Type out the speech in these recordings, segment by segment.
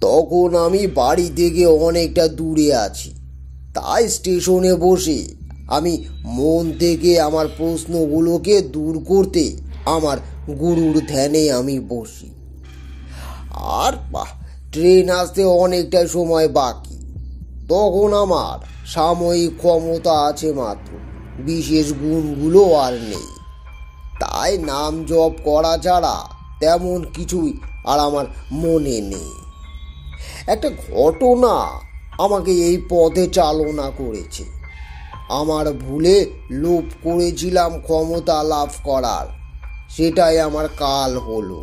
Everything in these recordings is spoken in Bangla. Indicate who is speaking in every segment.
Speaker 1: তখন আমি বাড়ি থেকে অনেকটা দূরে আছি, তাই স্টেশনে বসে আমি মন থেকে আমার প্রশ্নগুলোকে দূর করতে আমার গুরুর ধ্যানে আমি বসি। আর ট্রেন আসতে অনেকটা সময় বাকি। তখন আমার সাময়িক ক্ষমতা আছে মাত্র, বিশেষ গুণগুলো আর নেই। তাই নাম জপ করা ছাড়া তেমন কিছুই আর আমার মনে নেই। একটা ঘটনা আমাকে এই পথে চালনা করেছে। আমার ভুলে লোভ করেছিলাম ক্ষমতা লাভ করার, সেটাই আমার কাল হলো।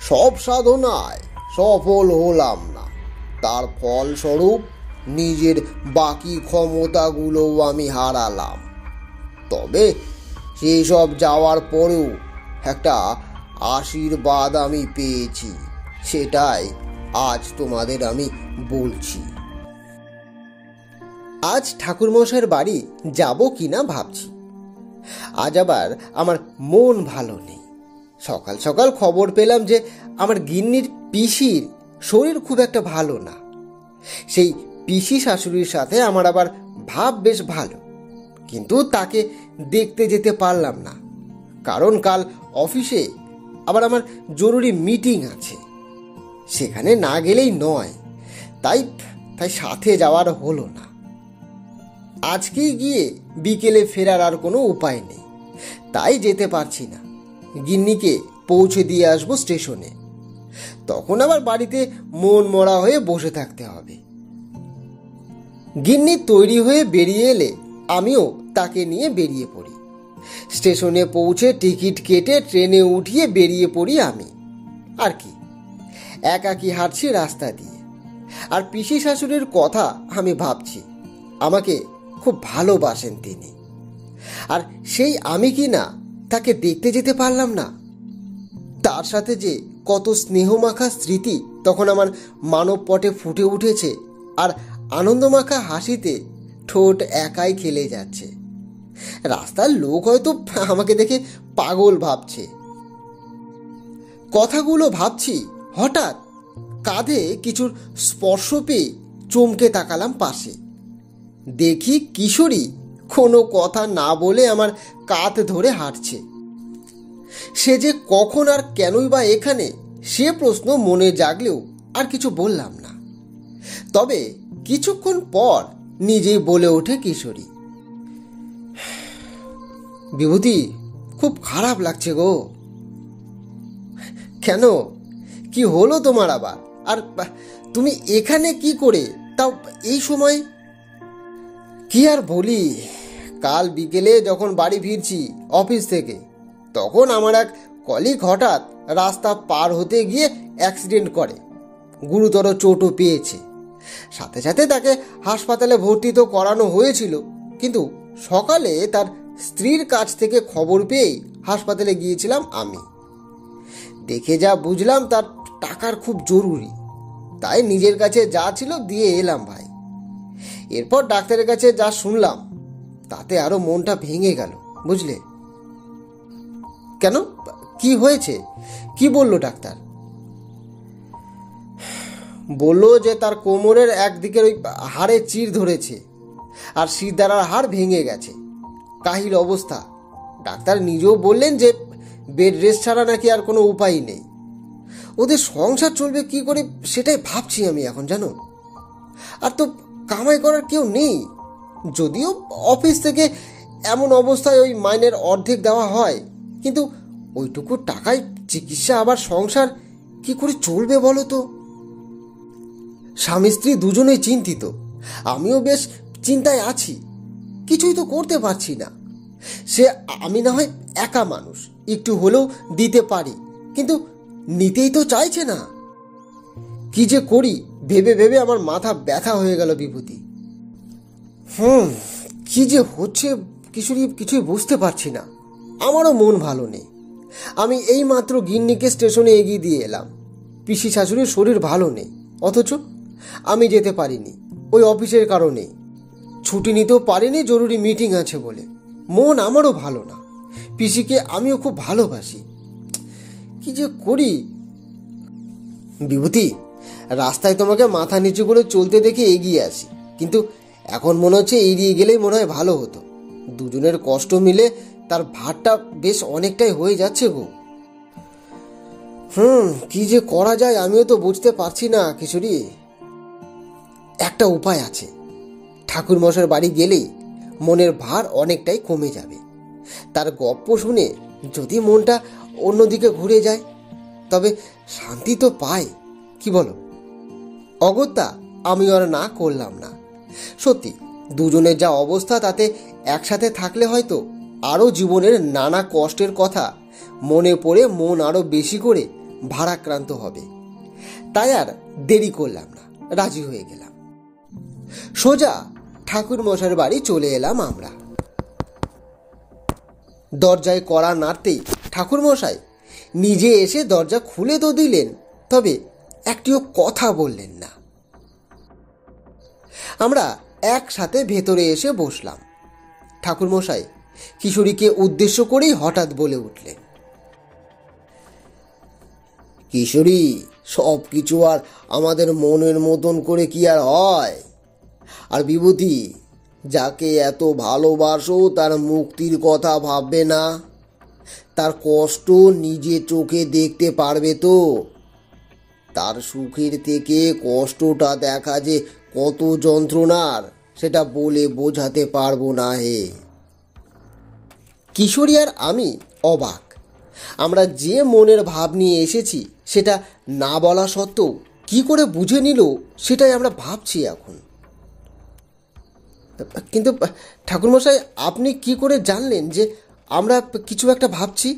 Speaker 1: সব সাধনায় সফল হলাম না, তার ফলস্বরূপ নিজের বাকি ক্ষমতাগুলোও আমি হারালাম। তবে সেই সব যাওয়ার পরেও একটা আশীর্বাদ আমি পেয়েছি, সেটাই আজ তোমাদের আমি বলছি। আজ ঠাকুরমশাইয়ের বাড়ি যাব কিনা ভাবছি। আজ আবার আমার মন ভালো নেই। সকাল সকাল খবর পেলাম যে আমার গিন্নির পিসির শরীর খুব একটা ভালো না। সেই পিসি শাশুড়ির সাথে আমার আবার ভাব বেশ ভালো, কিন্তু তাকে দেখতে যেতে পারলাম না, কারণ কাল অফিসে আবার আমার জরুরি মিটিং আছে। সেখানে না গেলেই নয়, তাই সাথে যাওয়ার হলো না। আজকেই গিয়ে বিকেলে ফেরার আর কোনো উপায় নেই, তাই যেতে পারছি না। গিন্নিকে পৌঁছে দিয়ে আসবো স্টেশনে, তখন আবার বাড়িতে মন মরা হয়ে বসে থাকতে হবে। গিন্নি তৈরি হয়ে বেরিয়ে এলে আমিও তাকে নিয়ে বেরিয়ে পড়ি। স্টেশনে পৌঁছে টিকিট কেটে ট্রেনে উঠিয়ে বেরিয়ে পড়ি আমি। আর কি, একাকি হাঁটছি রাস্তা দিয়ে, আর পিসি শাশুড়ির কথা আমি ভাবছি। আমাকে খুব ভালোবাসেন তিনি, আর সেই আমি কি না তাকে দেখতে যেতে পারলাম না। তার সাথে যে কত স্নেহমাখা স্মৃতি তখন আমার মানব পটে ফুটে উঠেছে, আর আনন্দমাখা হাসিতে ঠোঁট একাই খেলে যাচ্ছে। রাস্তার লোক হয়তো আমাকে দেখে পাগল ভাবছে। কথাগুলো ভাবছি, হঠাৎ কাঁধে কিছুর স্পর্শ পেয়ে চমকে তাকালাম পাশে। দেখি কিশোরী কোনো কথা না বলে আমার কাঁধ ধরে হাঁটছে। সে যে কখন আর কেনই বা এখানে, সে প্রশ্ন মনে জাগলেও আর কিছু বললাম না। তবে কিছুক্ষণ পর নিজেই বলে ওঠে কিশোরী, বিভূতি, খুব খারাপ লাগছে গো। কেন, কি হলো তোমার আবার? আর তুমি এখানে কি করে, তাও এই সময়? কি আর বলি, কাল বিকেলে যখন বাড়ি ফিরছি অফিস থেকে, তখন আমার এক কলিগ হঠাৎ রাস্তা পার হতে গিয়ে অ্যাক্সিডেন্ট করে, গুরুতর চোটও পেয়েছে। সাথে সাথে তাকে হাসপাতালে ভর্তি তো করানো হয়েছিল, কিন্তু সকালে তার স্ত্রীর কাছ থেকে খবর পেয়েই হাসপাতালে গিয়েছিলাম আমি। দেখে যা বুঝলাম তার টাকার খুব জরুরি, তাই নিজের কাছে যা ছিল দিয়ে এলাম ভাই। এরপর ডাক্তারের কাছে যা শুনলাম তাতে আরো মনটা ভেঙে গেল, বুঝলে। কেন, কি হয়েছে? কি বললো ডাক্তার? বললো যে তার কোমরের একদিকের ওই হাড়ে চির ধরেছে, আর শিরদাঁড়ার হাড় ভেঙে গেছে, কাহিল অবস্থা। ডাক্তার নিজেও বললেন যে বেড রেস্ট ছাড়া নাকি আর কোনো উপায় নেই। ওদের সংসার চলবে কি করে সেটাই ভাবছি আমি এখন, জানো। আর তো কামাই করার কেউ নেই, যদিও অফিস থেকে এমন অবস্থায় ওই মাইনের অর্ধেক দেওয়া হয়, কিন্তু ওইটুকু টাকায় চিকিৎসা আবার সংসার কি করে চলবে বলো তো। স্বামী স্ত্রী দুজনেই চিন্তিত, আমিও বেশ চিন্তায় আছি, কিছুই তো করতে পারছি না। সে আমি না হয় একা মানুষ, একটু হলেও দিতে পারি, কিন্তু নিতেই তো চাইছে না। কি যে করি ভেবে ভেবে আমার মাথা ব্যথা হয়ে গেল বিভূতি। কি যে হচ্ছে কিশোরী, কিছুই বুঝতে পারছি না। আমারও মন ভালো নেই। আমি এই মাত্র গিন্নিকে স্টেশনে এগিয়ে দিয়ে এলাম। পিসি শাশুড়ির শরীর ভালো নেই, অথচ আমি যেতে পারিনি ওই অফিসের কারণে। ছুটি নিতেও পারিনি, জরুরি মিটিং আছে বলে। মন আমারও ভালো না, পিসিকে আমিও খুব ভালোবাসি। কি যে করি বিভূতি, রাস্তায় তোমাকে মাথা নিচু করে চলতে দেখে এগিয়ে আসি, কিন্তু এখন মনে হচ্ছে এড়িয়ে গেলেই মনে হয় ভালো হতো। দুজনের কষ্ট মিলে তার ভারটা বেশ অনেকটাই হয়ে যাচ্ছে গো। কি যে করা যায় আমিও তো বুঝতে পারছি না কিশোরী। একটা উপায় আছে, ঠাকুরমশাইয়ের বাড়ি গেলেই মনের ভার অনেকটাই কমে যাবে। তার গপ্প শুনে যদি মনটা অন্যদিকে ঘুরে যায় তবে শান্তি তো পাই, কি বলো? অগত্যা আমি আর না করলাম না। সত্যি দুজনের যা অবস্থা তাতে একসাথে থাকলে হয়তো আরও জীবনের নানা কষ্টের কথা মনে পড়ে মন আরও বেশি করে ভারাক্রান্ত হবে। তাই আর দেরি করলাম না, রাজি হয়ে গেলাম। সোজা ঠাকুরমশাইয়ের বাড়ি চলে এলাম আমরা। দরজায় কড়া নাড়তেই ঠাকুরমশাই নিজে এসে দরজা খুলে তো দিলেন, তবে একটিও কথা বললেন না। আমরা একসাথে ভেতরে এসে বসলাম। ঠাকুরমশাই কিশোরীকে উদ্দেশ্য করেই হঠাৎ বলে উঠলেন, কিশোরী, সব কিছু আর আমাদের মনের মতন করে কি আর হয়? আর বিভূতি, যাকে এত ভালোবাসো তার মুক্তির কথা ভাববে না? তার কষ্ট নিজে চোখে দেখতে পারবে তো? তার সুখের থেকে কষ্টটা দেখা যে কত যন্ত্রণার সেটা বলে বোঝাতে পারবো না হে। কিশোরী আর আমি অবাক। আমরা যে মনের ভাব নিয়ে এসেছি সেটা না বলা সত্ত্বেও কি করে বুঝে নিল সেটাই আমরা ভাবছি এখন। কিন্তু ঠাকুরমশাই, আপনি কি করে জানলেন যে আমরা কিছু একটা ভাবছি?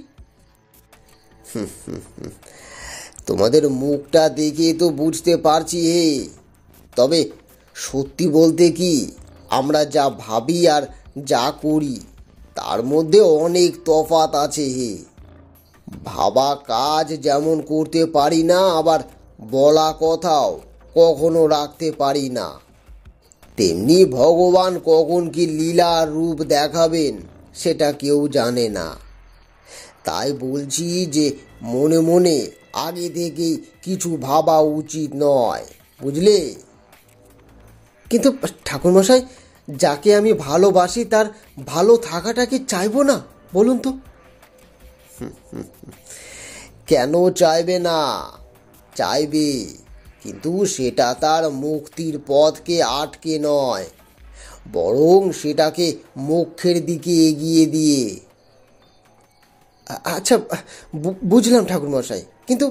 Speaker 1: তোমাদের মুখটা দেখে তো বুঝতে পারছি হে। তবে সত্যি বলতে কি, আমরা যা ভাবি আর যা করি তার মধ্যে অনেক তফাৎ আছে হে। ভাবা কাজ যেমন করতে পারি না, আবার বলা কথাও কখনো রাখতে পারি না, তেমনি ভগবান কখন কি লীলা রূপ দেখাবেন সেটা কেউ জানে না। তাই বলছি যে মনে মনে আগে থেকেই কিছু ভাবা উচিত নয়, বুঝলে? কিন্তু ঠাকুরমশাই, যাকে আমি ভালোবাসি তার ভালো থাকাটা কি চাইবো না, বলুন তো? কেন চাইবে না? চাইবে, কিন্তু সেটা তার মুক্তির পথকে আটকে নয়, বরং সেটাকে মোক্ষের দিকে এগিয়ে দিয়ে। আচ্ছা, বুঝলাম ঠাকুরমশাই, কিন্তু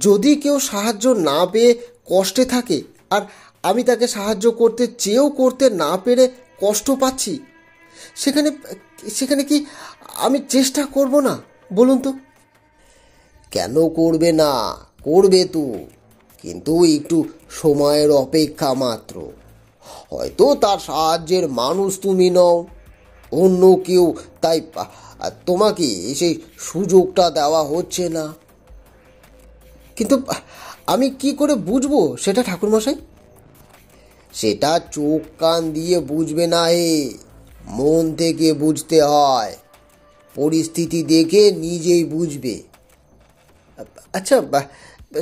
Speaker 1: যদি কেউ সাহায্য না পেয়ে কষ্টে থাকে আর আমি তাকে সাহায্য করতে চেয়েও করতে না পেরে কষ্ট পাচ্ছি, সেখানে সেখানে কি আমি চেষ্টা করব না, বলুন তো? কেন করবে না? করবে তো, কিন্তু একটু সময়ের অপেক্ষা মাত্র। হয়তো তার সাহায্যের মানুষ তুমি নও, অন্য কেউ, তাই তোমাকে সেই সুযোগটা দেওয়া হচ্ছে না। কিন্তু আমি কি করে বুঝবো সেটা ঠাকুরমশাই? সেটা চোখ কান দিয়ে বুঝবে না হে, মন থেকে বুঝতে হয়। পরিস্থিতি দেখে নিজেই বুঝবে। আচ্ছা,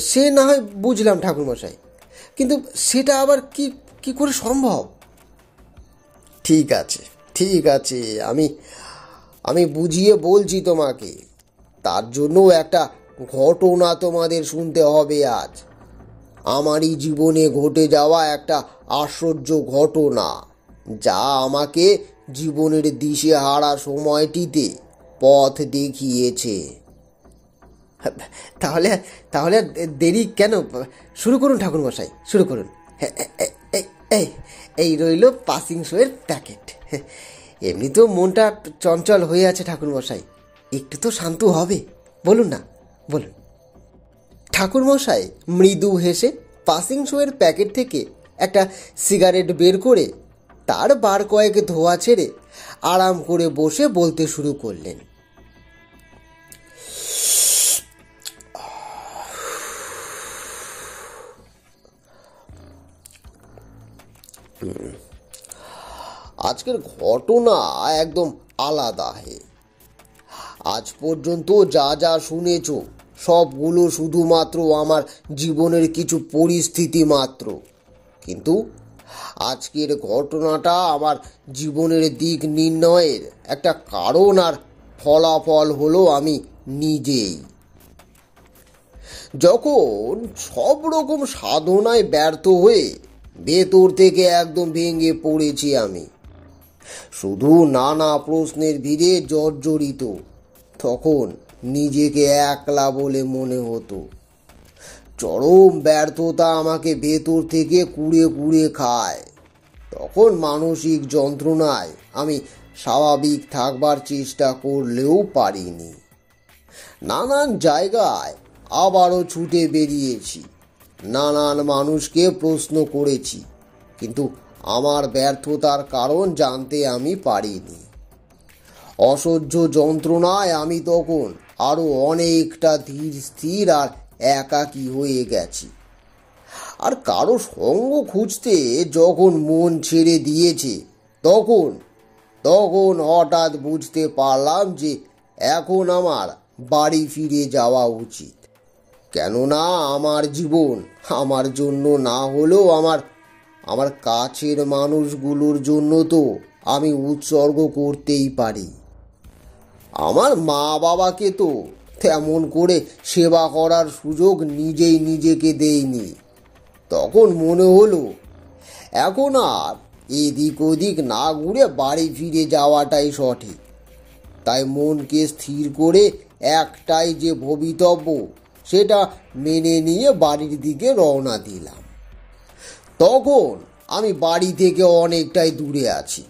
Speaker 1: সে না হয় বুঝলাম ঠাকুরমশাই, কিন্তু সেটা আবার কি কি করে সম্ভব? ঠিক আছে, ঠিক আছে, আমি আমি বুঝিয়ে বলছি তোমাকে। তার জন্য একটা ঘটনা তোমাদের শুনতে হবে আজ। আমারই জীবনে ঘটে যাওয়া একটা আশ্চর্য ঘটনা, যা আমাকে জীবনের দিশেহারা সময়টিতে পথ দেখিয়েছে। তাহলে তাহলে দেরি কেন? শুরু করুন ঠাকুরমশাই, শুরু করুন। এই রইল পাসিং শোয়ের প্যাকেট। এমনিতেও মনটা চঞ্চল হয়ে আছে ঠাকুরমশাই, একটু তো শান্ত হবে, বলুন না, বলুন। ঠাকুরমশাই মৃদু হেসে পাসিং শোয়ের প্যাকেট থেকে একটা সিগারেট বের করে তার বার কয়েক ধোয়া ছেড়ে আরাম করে বসে বলতে শুরু করলেন। আজকের ঘটনা একদম আলাদা হে। আজ পর্যন্ত যা যা শুনেছ সবগুলো শুধুমাত্র আমার জীবনের কিছু পরিস্থিতি মাত্র। কিন্তু আজকের ঘটনাটা আমার জীবনের দিক নির্ণয়ের একটা কারণ, আর ফলাফল হলো আমি নিজেই। যখন সব রকম সাধনায় ব্যর্থ হয়ে ভেতর থেকে একদম ভেঙে পড়েছি আমি, শুধু নানা প্রশ্নের ভিড়ে জর্জরিত, তখন নিজেকে একলা বলে মনে হতো। চরম ব্যর্থতা আমাকে ভেতর থেকে কুড়ে কুড়ে খায়। তখন মানসিক যন্ত্রণায় আমি স্বাভাবিক থাকবার চেষ্টা করলেও পারিনি। নানান জায়গায় আবারও ছুটে বেরিয়েছি, নানান মানুষকে প্রশ্ন করেছি, কিন্তু আমার ব্যর্থতার কারণ জানতে আমি পারিনি। অসহ্য যন্ত্রণায় আমি তখন আরো অনেকটা ধীর স্থির আর একাকী হয়ে গেছি। আর কারো সঙ্গ খুঁজতে যখন মন ছেড়ে দিয়েছে, তখন তখন হঠাৎ বুঝতে পারলাম যে এখন আমার বাড়ি ফিরে যাওয়া উচিত। কেননা আমার জীবন আমার জন্য না হলেও আমার কাছের মানুষগুলোর জন্য তো আমি উৎসর্গ করতেই পারি। আমার মা বাবাকে তো তেমন করে সেবা করার সুযোগ নিজেই নিজেকে দেইনি। তখন মনে হলো এখন আর এদিক ওদিক না ঘুরে বাড়ি ফিরে যাওয়াটাই সঠিক। তাই মনকে স্থির করে একটাই যে ভবিতব্য, সেটা মেনে নিয়ে বাড়ির দিকে রওনা দিলাম। তখন আমি বাড়ি থেকে অনেকটাই দূরে আছি,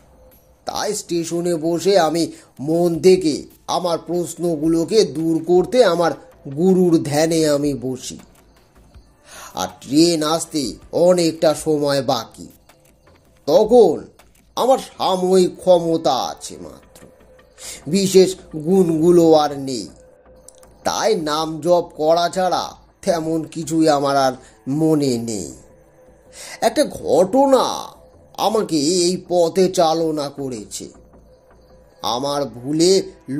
Speaker 1: তাই স্টেশনে বসে আমি মন থেকে আমার প্রশ্নগুলোকে দূর করতে আমার গুরুর ধ্যানে আমি বসি। আর ট্রেন আসতে অনেকটা সময় বাকি। তখন আমার সাময়িক ক্ষমতা আছে মাত্র, বিশেষ গুণগুলো আর নেই। তাই নাম জপ করা ছাড়া তেমন কিছুই আমার আর মনে নেই। একটা ঘটনা আমাকে এই পথে চালনা করেছে। আমার ভুলে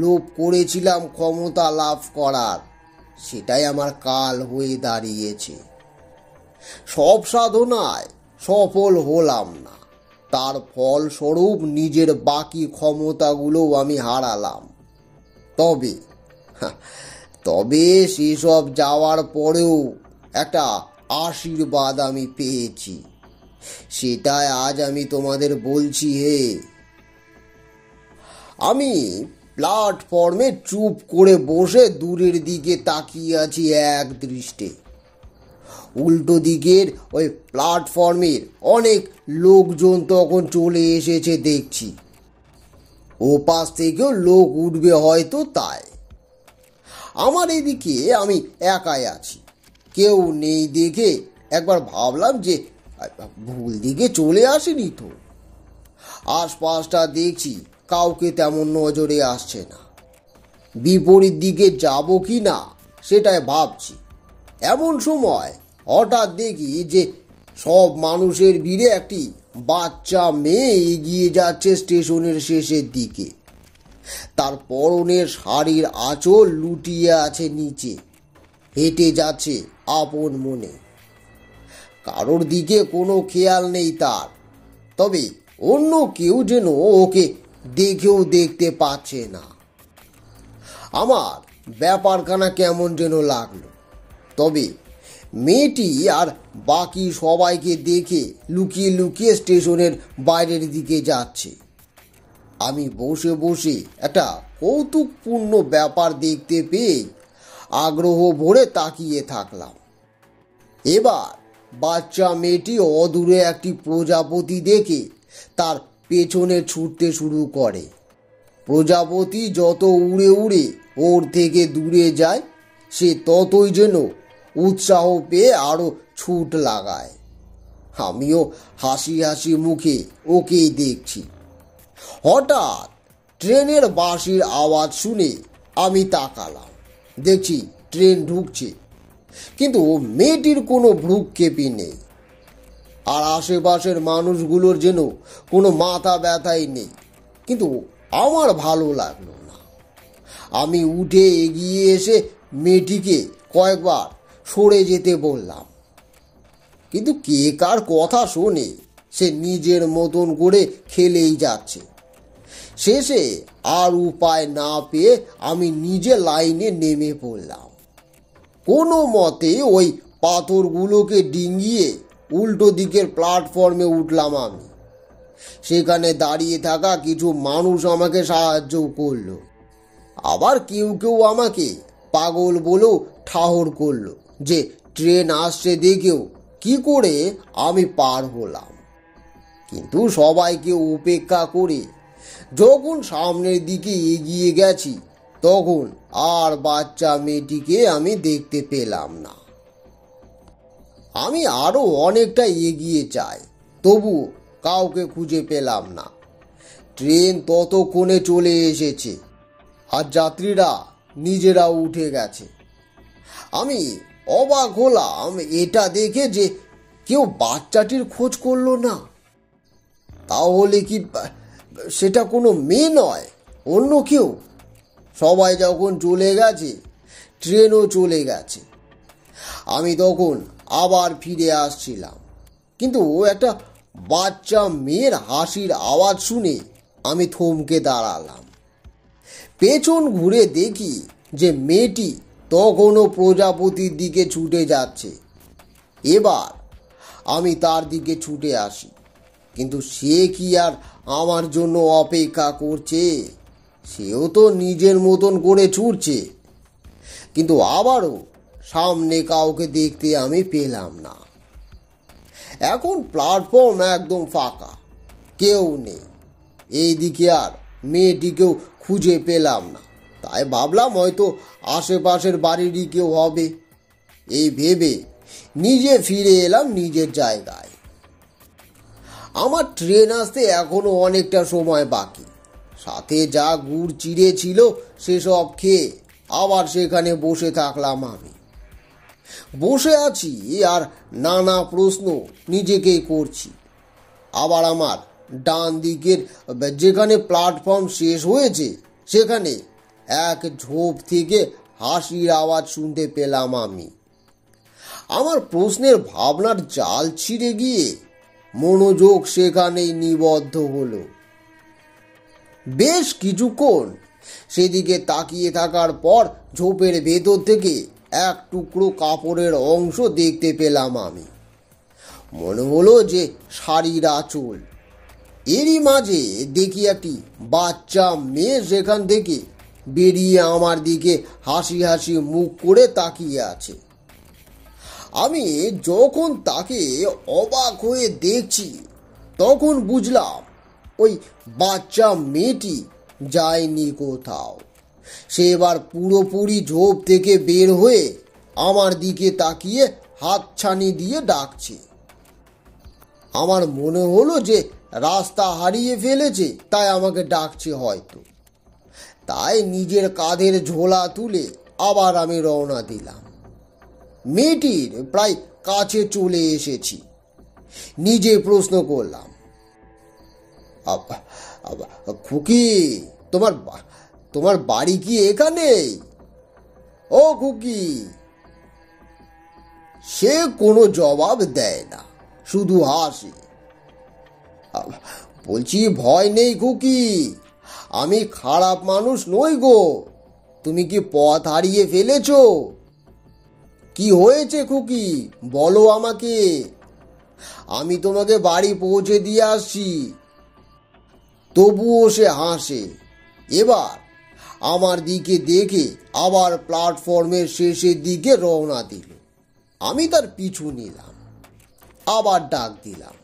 Speaker 1: লোভ করেছিলাম ক্ষমতা লাভ করার, সেটাই আমার কাল হয়ে দাঁড়িয়েছে। সব সাধনায় সফল হলাম না, তার ফলস্বরূপ নিজের বাকি ক্ষমতাগুলোও আমি হারালাম। তবে সেসব যাওয়ার পরেও একটা আশীর্বাদ আমি পেয়েছি, সেটাই আজ আমি তোমাদের বলছি। আমি প্ল্যাটফর্মে চুপ করে বসে দূরের দিকে তাকিয়ে আছি এক দৃষ্টে। উল্টো দিকের ওই প্ল্যাটফর্মের অনেক লোকজন তখন চলে এসেছে দেখছি। ও পাশ থেকেও লোক উঠবে হয়তো, তাই আমার এদিকে আমি একাই আছি, কেউ নেই দেখে একবার ভাবলাম যে ভুল দিকে চলে আসেনি তো। আশপাশটা দেখছি কাউকে তেমন নজরে আসছে না। বিপরীত দিকে যাব কি না সেটাই ভাবছি। এমন সময় হঠাৎ দেখি যে সব মানুষের ভিড়ে একটি বাচ্চা মেয়ে এগিয়ে যাচ্ছে স্টেশনের শেষের দিকে। তার পরনের শাড়ির আঁচল লুটিয়ে আছে নিচে, হেঁটে যাচ্ছে আপন মনে। কারোর দিকে কোনো খেয়াল নেই তার, তবে অন্য কেউ যেন ওকে দেখেও দেখতে পাচ্ছে না। আমার ব্যাপারখানা কেমন যেন লাগলো। তবে মেয়েটি আর বাকি সবাইকে দেখে লুকিয়ে লুকিয়ে স্টেশনের বাইরের দিকে যাচ্ছে। আমি বসে বসে একটা কৌতুকপূর্ণ ব্যাপার দেখতে পেয়ে আগ্রহ ভরে তাকিয়ে থাকলাম। এবার বাচ্চা মেয়েটি অদূরে একটি প্রজাপতি দেখে তার পেছনে ছুটতে শুরু করে। প্রজাপতি যত উড়ে উড়ে ওর থেকে দূরে যায়, সে ততই যেন উৎসাহ পেয়ে আরো ছুট লাগায়। আমিও হাসি হাসি মুখে ওকেই দেখছি। হঠাৎ ট্রেনের বাঁশির আওয়াজ শুনে আমি তাকালাম। দেখছি ট্রেন ঢুকছে, কিন্তু মেয়েটির কোনো ভ্রুক্ষেপই নেই। আর আশেপাশের মানুষগুলোর যেন কোনো মাথা ব্যথাই নেই। কিন্তু আমার ভালো লাগলো না। আমি উঠে এগিয়ে এসে মেয়েটিকে কয়েকবার সরে যেতে বললাম, কিন্তু কে কার কথা শোনে, সে নিজের মতন করে খেলেই যাচ্ছে। শেষে আর উপায় না পেয়ে আমি নিজে লাইনে নেমে পড়লাম। কোনো মতে ওই পাথরগুলোকে ডিঙিয়ে উল্টো দিকের প্ল্যাটফর্মে উঠলাম আমি। সেখানে দাঁড়িয়ে থাকা কিছু মানুষ আমাকে সাহায্য করলো, আবার কেউ কেউ আমাকে পাগল বলেও ঠাহর করলো যে ট্রেন আসছে দেখেও কি করে আমি পার হলাম। কিন্তু সবাইকে উপেক্ষা করে যখন সামনের দিকে এগিয়ে গেছি, তখন আর বাচ্চা মেয়েটিকে আমি দেখতে পেলাম না। আমি আরো অনেকটা এগিয়ে যাই, তবু কাউকে খুঁজে পেলাম না। ট্রেন ততক্ষণে চলে এসেছে আর যাত্রীরা নিজেরা উঠে গেছে। আমি অবাক হলাম এটা দেখে যে কেউ বাচ্চাটির খোঁজ করলো না। তাহলে কি সেটা কোনো মেয়ে নয়, অন্য কেউ? সবাই যখন চলে গেছে, ট্রেনও চলে গেছে। আমি তখন আবার ফিরে আসছিলাম, কিন্তু একটা বাচ্চা মেয়ের হাসির আওয়াজ শুনে আমি থমকে দাঁড়ালাম। পেছন ঘুরে দেখি যে মেয়েটি তখনও প্রজাপতির দিকে ছুটে যাচ্ছে। এবার আমি তার দিকে ছুটে আসি, কিন্তু সে কি আর আমার জন্য অপেক্ষা করছে? সেও তো নিজের মতন করে ছুটছে। কিন্তু আবারও সামনে কাউকে দেখতে আমি পেলাম না। এখন প্ল্যাটফর্ম একদম ফাঁকা, কেউ নেই। এইদিকে আর মেয়েটিকেও খুঁজে পেলাম না, তাই ভাবলাম হয়তো আশেপাশের বাড়িরই কেউ হবে। এই ভেবে নিজে ফিরে এলাম নিজের জায়গায়। আমার ট্রেন আসতে এখনো অনেকটা সময় বাকি। সাথে যা গুড় চিড়ে ছিল সেসব খেয়ে আবার সেখানে বসে থাকলাম আমি। বসে আছি আর নানা প্রশ্ন নিজেকেই করছি। আবার আমার ডান দিকের যেখানে প্ল্যাটফর্ম শেষ হয়েছে, সেখানে এক ঝোপ থেকে হাসির আওয়াজ শুনতে পেলাম আমি। আমার প্রশ্নের ভাবনার জাল ছিঁড়ে গিয়ে মনোযোগ সেখানেই নিবদ্ধ হলো। বেশ কিছুক্ষণ সেদিকে তাকিয়ে থাকার পর ঝোপের ভেতর থেকে এক টুকরো কাপড়ের অংশ দেখতে পেলাম আমি। মনে হলো যে শাড়ির আঁচল। এরই মাঝে দেখি একটি বাচ্চা মেয়ে সেখান থেকে বেরিয়ে আমার দিকে হাসি হাসি মুখ করে তাকিয়ে আছে। আমি যখন তাকে অবাক হয়ে দেখছি, তখন বুঝলাম ওই বাচ্চা মেয়েটি যায়নি কোথাও। সে এবার পুরোপুরি ঝোপ থেকে বের হয়ে আমার দিকে তাকিয়ে হাতছানি দিয়ে ডাকছে। আমার মনে হলো যে রাস্তা হারিয়ে ফেলেছে, তাই আমাকে ডাকছে হয়তো। তাই নিজের কাঁধের ঝোলা তুলে আবার আমি রওনা দিলাম। মেয়েটির প্রায় কাছে চলে এসেছি। নিজে প্রশ্ন করলাম, খুকি, তোমার বাড়ি কি এখানে? ও খুকি। সে কোনো জবাব দেয় না, শুধু হাসে। বলছি, ভয় নেই খুকি, আমি খারাপ মানুষ নই গো। তুমি কি পথ হারিয়ে ফেলেছো? কি হয়েছে খুকি, বলো আমাকে। আমি তোমাকে বাড়ি পৌঁছে দিয়ে আসছি। তবুও সে হাসে। এবার আমার দিকে দেখে আবার প্ল্যাটফর্মের শেষের দিকে রওনা দিল। আমি তার পিছু নিলাম। আবার ডাক দিলাম,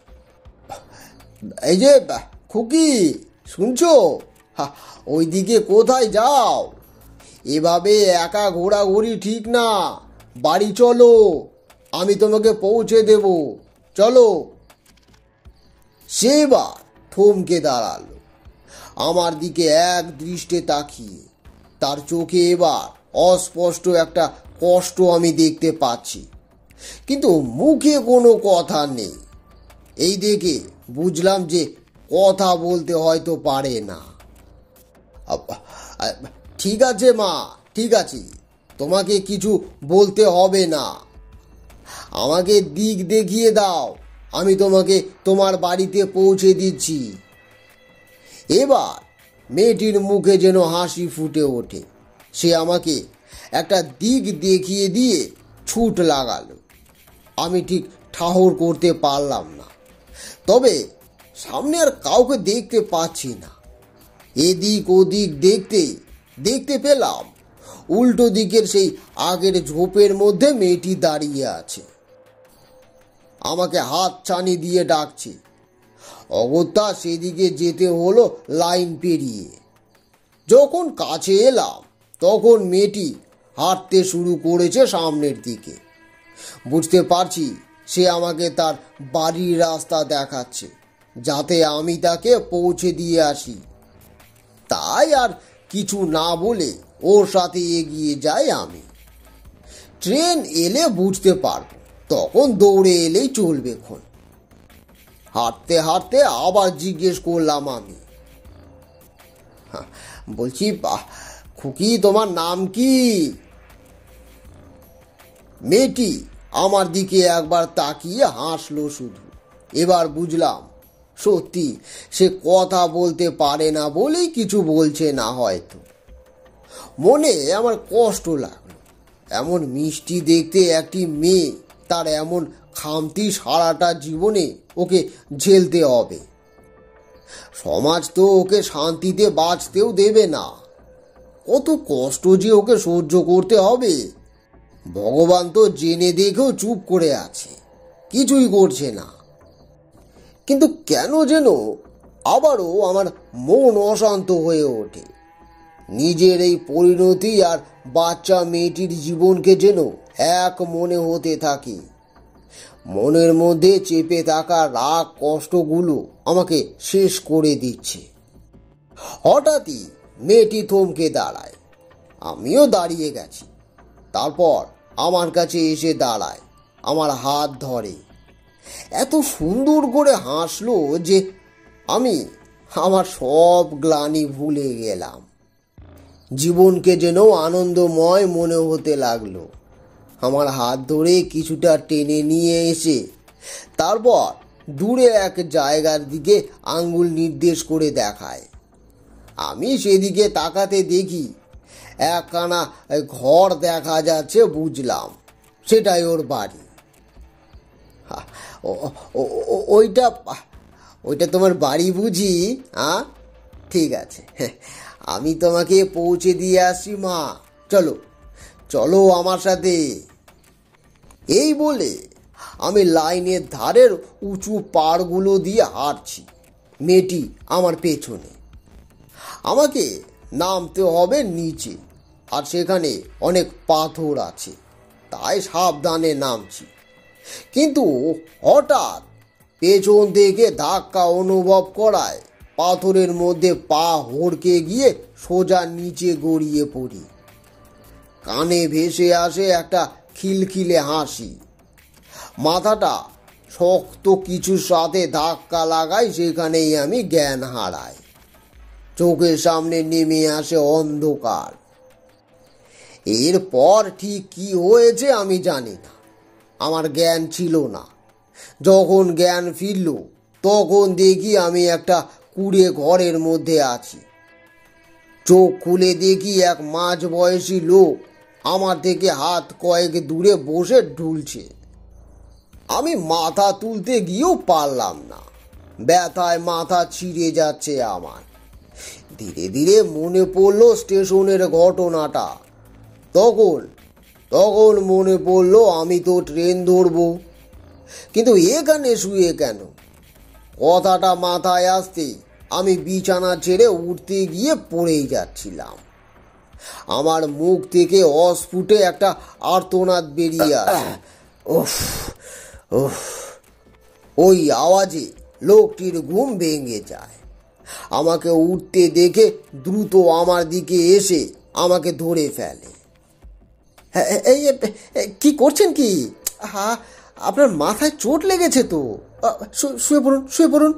Speaker 1: এই যে খুকি, শুনছো? ওইদিকে কোথায় যাও? এভাবে একা ঘোরাঘুরি ঠিক না। বাড়ি চলো, আমি তোমাকে পৌঁছে দেব, চলো। সেবার থমকে দাঁড়ালো, আমার দিকে এক দৃষ্টে তাকিয়ে। তার চোখে এবার অস্পষ্ট একটা কষ্ট আমি দেখতে পাচ্ছি, কিন্তু মুখে কোনো কথা নেই। এই দেখে বুঝলাম যে কথা বলতে হয়তো পারে না। ঠিক আছে মা, ঠিক আছে, তোমাকে কিছু বলতে হবে না। আমাকে দিক দেখিয়ে দাও, আমি তোমাকে তোমার বাড়িতে পৌঁছে দিচ্ছি। এবার মেয়েটির মুখে যেন হাসি ফুটে ওঠে। সে আমাকে একটা দিক দেখিয়ে দিয়ে ছুট লাগালো। আমি ঠিক ঠাহর করতে পারলাম না, তবে সামনে আর কাউকে দেখতে পাচ্ছি না। এদিক ওদিক দেখতে দেখতে পেলাম উল্টো দিকের সেই আগের ঝোপের মধ্যে মেয়েটি দাঁড়িয়ে আছে, আমাকে হাত ছানি দিয়ে ডাকছে। অগত্যা সেদিকে যেতে হলো লাইন পেরিয়ে। যখন কাছে এলাম তখন মেয়েটি হাঁটতে শুরু করেছে সামনের দিকে। বুঝতে পারছি সে আমাকে তার বাড়ির রাস্তা দেখাচ্ছে, যাতে আমি তাকে পৌঁছে দিয়ে আসি। তাই আর কিছু না বলে ওর সাথে এগিয়ে যাই আমি। ট্রেন এলে বুঝতে পারবো, তখন দৌড়ে এলেই চলবে খন। হাঁটতে হাঁটতে আবার জিজ্ঞেস করলাম আমি, বলছি খুকি তোমার নাম কি? মেয়েটি আমার দিকে একবার তাকিয়ে হাসলো শুধু। এবার বুঝলাম সত্যি সে কথা বলতে পারে না বলেই কিছু বলছে না হয়তো। মনে আমার কষ্ট লাগলো। এমন মিষ্টি দেখতে একটি মেয়ে, তার এমন খামতি সারাটা জীবনে ওকে ঝেলতে হবে। সমাজ তো ওকে শান্তিতে বাঁচতেও দেবে না। কত কষ্ট যে ওকে সহ্য করতে হবে। ভগবান তো জেনে দেখেও চুপ করে আছে, কিছুই করছে না। কিন্তু কেন যেন আবারও আমার মন অশান্ত হয়ে ওঠে। নিজের এই পরিণতি আর বাচ্চা মেয়েটির জীবনকে যেন এক মনে হতে থাকে। মনের মধ্যে চেপে থাকা রাগ কষ্টগুলো আমাকে শেষ করে দিচ্ছে। হঠাৎই মেয়েটি থমকে দাঁড়ায়। আমিও দাঁড়িয়ে গেছি। তারপর আমার কাছে এসে দাঁড়ায়, আমার হাত ধরে। এত সুন্দর করে হাসলো যে আমি আমার সব গ্লানি ভুলে গেলাম। জীবনকে যেন আনন্দময় মনে হতে লাগলো। আমার হাত ধরে কিছুটা টেনে নিয়ে এসে তারপর দূরে এক জায়গার দিকে আঙ্গুল নির্দেশ করে দেখায়। আমি সেদিকে তাকাতে দেখি একখানা ঘর দেখা যাচ্ছে। বুঝলাম সেটাই ওর বাড়ি। ওইটা ওইটা তোমার বাড়ি বুঝি? ঠিক আছে, আমি তোমাকে পৌঁছে দিয়ে আসছি মা, চলো চলো আমার সাথে। এই বলে আমি লাইনের ধারের উঁচু পাড়গুলো দিয়ে হাঁটছি, মেয়েটি আমার পেছনে। আমাকে নামতে হবে নিচে, আর সেখানে অনেক পাথর আছে, তাই সাবধানে নামছি। কিন্তু হঠাৎ পেছন থেকে ধাক্কা অনুভব করায় পাথরের মধ্যে পা হড়কে গিয়ে সোজা নিচে গড়িয়ে পড়ি। কানে ভেসে আসে একটা খিলখিলে হাসি। মাথাটা শক্ত কিছুর সাথে ধাক্কা লাগায়, সেখানেই আমি জ্ঞান হারাই। চোখের সামনে নেমে আসে অন্ধকার। এরপর ঠিক কি হয়েছে আমি জানি না, আমার জ্ঞান ছিল না। যখন জ্ঞান ফিরল তখন দেখি আমি একটা কুঁড়ে ঘরের মধ্যে আছি। চোখ খুলে দেখি এক মাঝ বয়সী লোক আমার থেকে হাত কয়েক দূরে বসে ঢুলছে। আমি মাথা তুলতে গিয়েও পারলাম না, ব্যথায় মাথা ছিঁড়ে যাচ্ছে আমার। ধীরে ধীরে মনে পড়ল স্টেশনের ঘটনাটা। তখন মনে পড়ল আমি তো ট্রেন ধরবো, কিন্তু এখানে শুয়ে কেন? কথাটা মাথায় আসতে আমি বিছানা ছেড়ে উঠতে গিয়ে পড়েই যাচ্ছিলাম। আমার মুখ থেকে অস্ফুটে একটা আর্তনাদ বেরিয়ে আসে। ওই আওয়াজে লোকটির ঘুম ভেঙে যায়। আমাকে উঠতে দেখে দ্রুত আমার দিকে এসে আমাকে ধরে ফেলে। এই কি করছেন কি? আপনার মাথায় চোট লেগেছে তো, শুয়ে পড়ুন।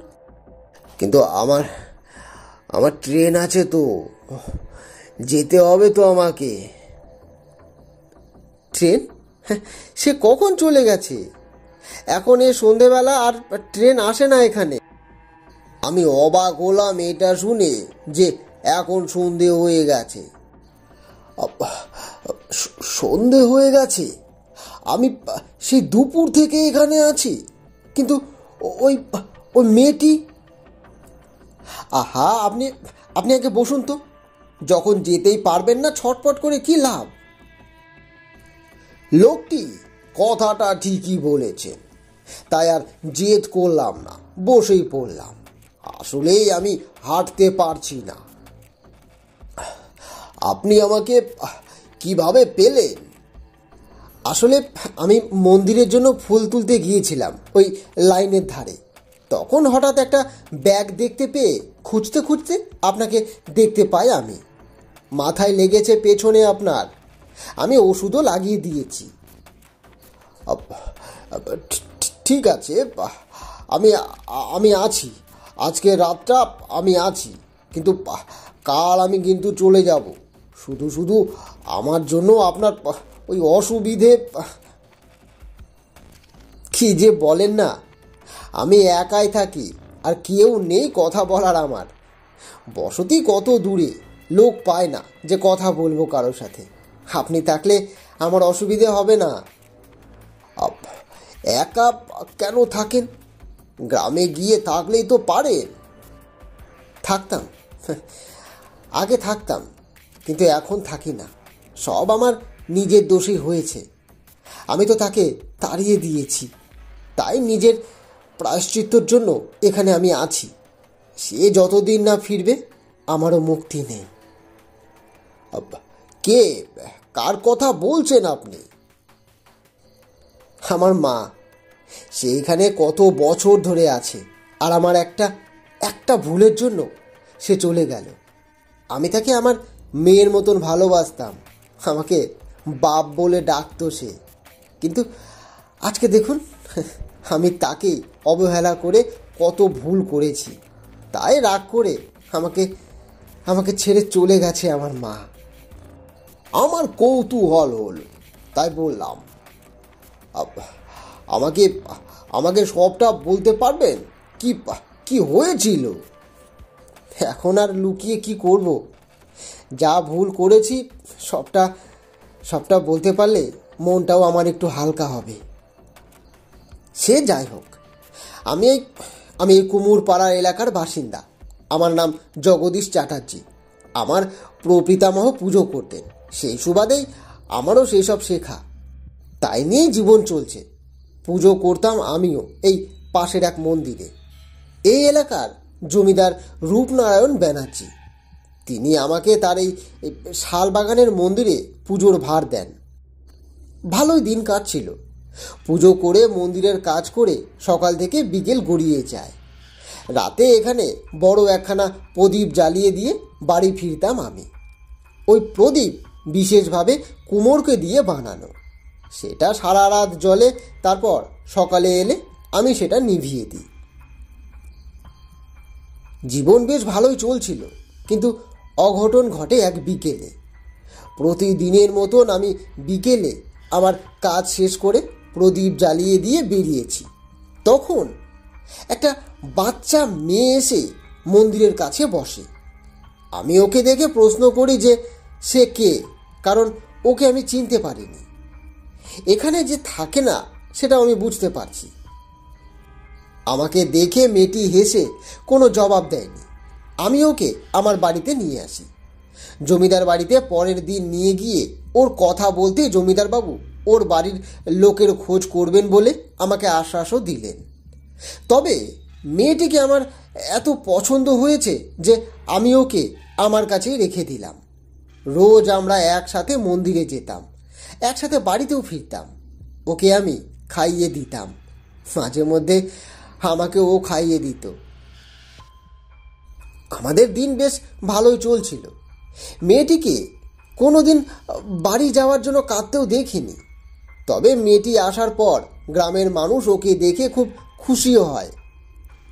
Speaker 1: কিন্তু আমার ট্রেন আছে তো, যেতে হবে তো আমাকে। ট্রেন? সে কখন চলে গেছে? এখন এ সন্ধেবেলা আর ট্রেন আসে না এখানে। আমি অবাক হলাম এটা শুনে যে এখন সন্ধে হয়ে গেছে। সন্ধে হয়ে গেছে? আমি সেই দুপুর থেকে এখানে আছি, কিন্তু ওই ওই মেয়েটি। আহা, আপনি আপনি আগে বসুন তো। যখন যেতেই পারবেন না ছটপট করে কি লাভ? লোকটি কথাটা ঠিকই বলেছে, তাই আর জেদ করলাম না, বসেই পড়লাম। আসলেই আমি হাঁটতে পারছি না। আপনি আমাকে কিভাবে পেলেন? আসলে আমি মন্দিরের জন্য ফুল তুলতে গিয়েছিলাম ওই লাইনের ধারে। তখন হঠাৎ একটা ব্যাগ দেখতে পেয়ে খুঁজতে খুঁজতে আপনাকে দেখতে পাই আমি। মাথায় লেগেছে পেছনে আপনার। আমি ওষুধও লাগিয়ে দিয়েছি। ঠিক আছে, আমি আমি আছি। আজকে রাতটা আমি আছি, কিন্তু কাল আমি কিন্তু চলে যাব। শুধু শুধু আমার জন্য আপনার ওই অসুবিধে। কি যে বলেন না, আমি একাই থাকি, আর কেউ নেই কথা বলার আমার। বসতি কত দূরে, লোক পায় না যে কথা বলবো কারোর সাথে। আপনি থাকলে আমার অসুবিধে হবে না। একা কেন থাকেন? গ্রামে গিয়ে থাকলেই তো পারেন। থাকতাম, আগে থাকতাম, কিন্তু এখন থাকি না। সব আমার নিজের দোষেই হয়েছে। আমি তো তাকে তাড়িয়ে দিয়েছি, তাই নিজের প্রায়শ্চিত্তর জন্য এখানে আমি আছি। সে যতদিন না ফিরবে আমারও মুক্তি নেই। কে, কার কথা বলছেন আপনি? আমার মা। সে এখানে কত বছর ধরে আছে, আর আমার একটা ভুলের জন্য সে চলে গেল। আমি তাকে আমার মেয়ের মতন ভালোবাসতাম। আমাকে বাপ বলে ডাকতো সে। কিন্তু আজকে দেখুন, আমি তাকেই অবহেলা করে কত ভুল করেছি। তাই রাগ করে আমাকে ছেড়ে চলে গেছে আমার মা। আমার কৌতূহল হলো, তাই বললাম, আমাকে আমাকে সবটা বলতে পারবেন? কি কি হয়েছিল? এখন আর লুকিয়ে কি করব? যা ভুল করেছি সবটা বলতে পারলে মনটাও আমার একটু হালকা হবে। সে যাই হোক, আমি এই কুমুরপাড়া এলাকার বাসিন্দা। আমার নাম জগদীশ চ্যাটার্জি। আমার প্রপিতামহ পুজো করতেন, সেই সুবাদেই আমারও সেই সব শেখা। তাই নিয়েই জীবন চলছে। পুজো করতাম আমিও এই পাশের এক মন্দিরে। এই এলাকার জমিদার রূপনারায়ণ ব্যানার্জি, তিনি আমাকে তার এই শালবাগানের মন্দিরে পুজোর ভার দেন। ভালোই দিন কাটছিল। পুজো করে মন্দিরের কাজ করে সকাল থেকে বিকেল গড়িয়ে যায়। রাতে এখানে বড় একখানা প্রদীপ জ্বালিয়ে দিয়ে বাড়ি ফিরতাম আমি। ওই প্রদীপ বিশেষভাবে কুমোরকে দিয়ে বানানো। সেটা সারা রাত জ্বলে, তারপর সকালে এলে আমি সেটা নিভিয়ে দিই। জীবন বেশ ভালোই চলছিল, কিন্তু অঘটন ঘটে এক বিকেলে। প্রতিদিনের মতন আমি বিকেলে আমার কাজ শেষ করে প্রদীপ জ্বালিয়ে দিয়ে বেরিয়েছি। তখন একটা বাচ্চা মেয়ে এসে মন্দিরের কাছে বসে। আমি ওকে দেখে প্রশ্ন করি যে সে কে, কারণ ওকে আমি চিনতে পারিনি। এখানে যে থাকে না সেটা আমি বুঝতে পারছি। আমাকে দেখে মেয়েটি হেসে কোনো জবাব দেয়নি। আমি ওকে আমার বাড়িতে নিয়ে আসি। জমিদার বাড়িতে পরের দিন নিয়ে গিয়ে ওর কথা বলতে জমিদার বাবু ওর বাড়ির লোকের খোঁজ করবেন বলে আমাকে আশ্বাসও দিলেন। তবে মেয়েটিকে আমার এত পছন্দ হয়েছে যে আমি ওকে আমার কাছেই রেখে দিলাম। রোজ আমরা একসাথে মন্দিরে যেতাম, একসাথে বাড়িতেও ফিরতাম। ওকে আমি খাইয়ে দিতাম, মাঝে মধ্যে আমাকে ও খাইয়ে দিত। আমাদের দিন বেশ ভালোই চলছিল। মেয়েটিকে কোনোদিন বাড়ি যাওয়ার জন্য কাঁদতেও দেখিনি। তবে মেয়েটি আসার পর গ্রামের মানুষ ওকে দেখে খুব খুশিও হয়।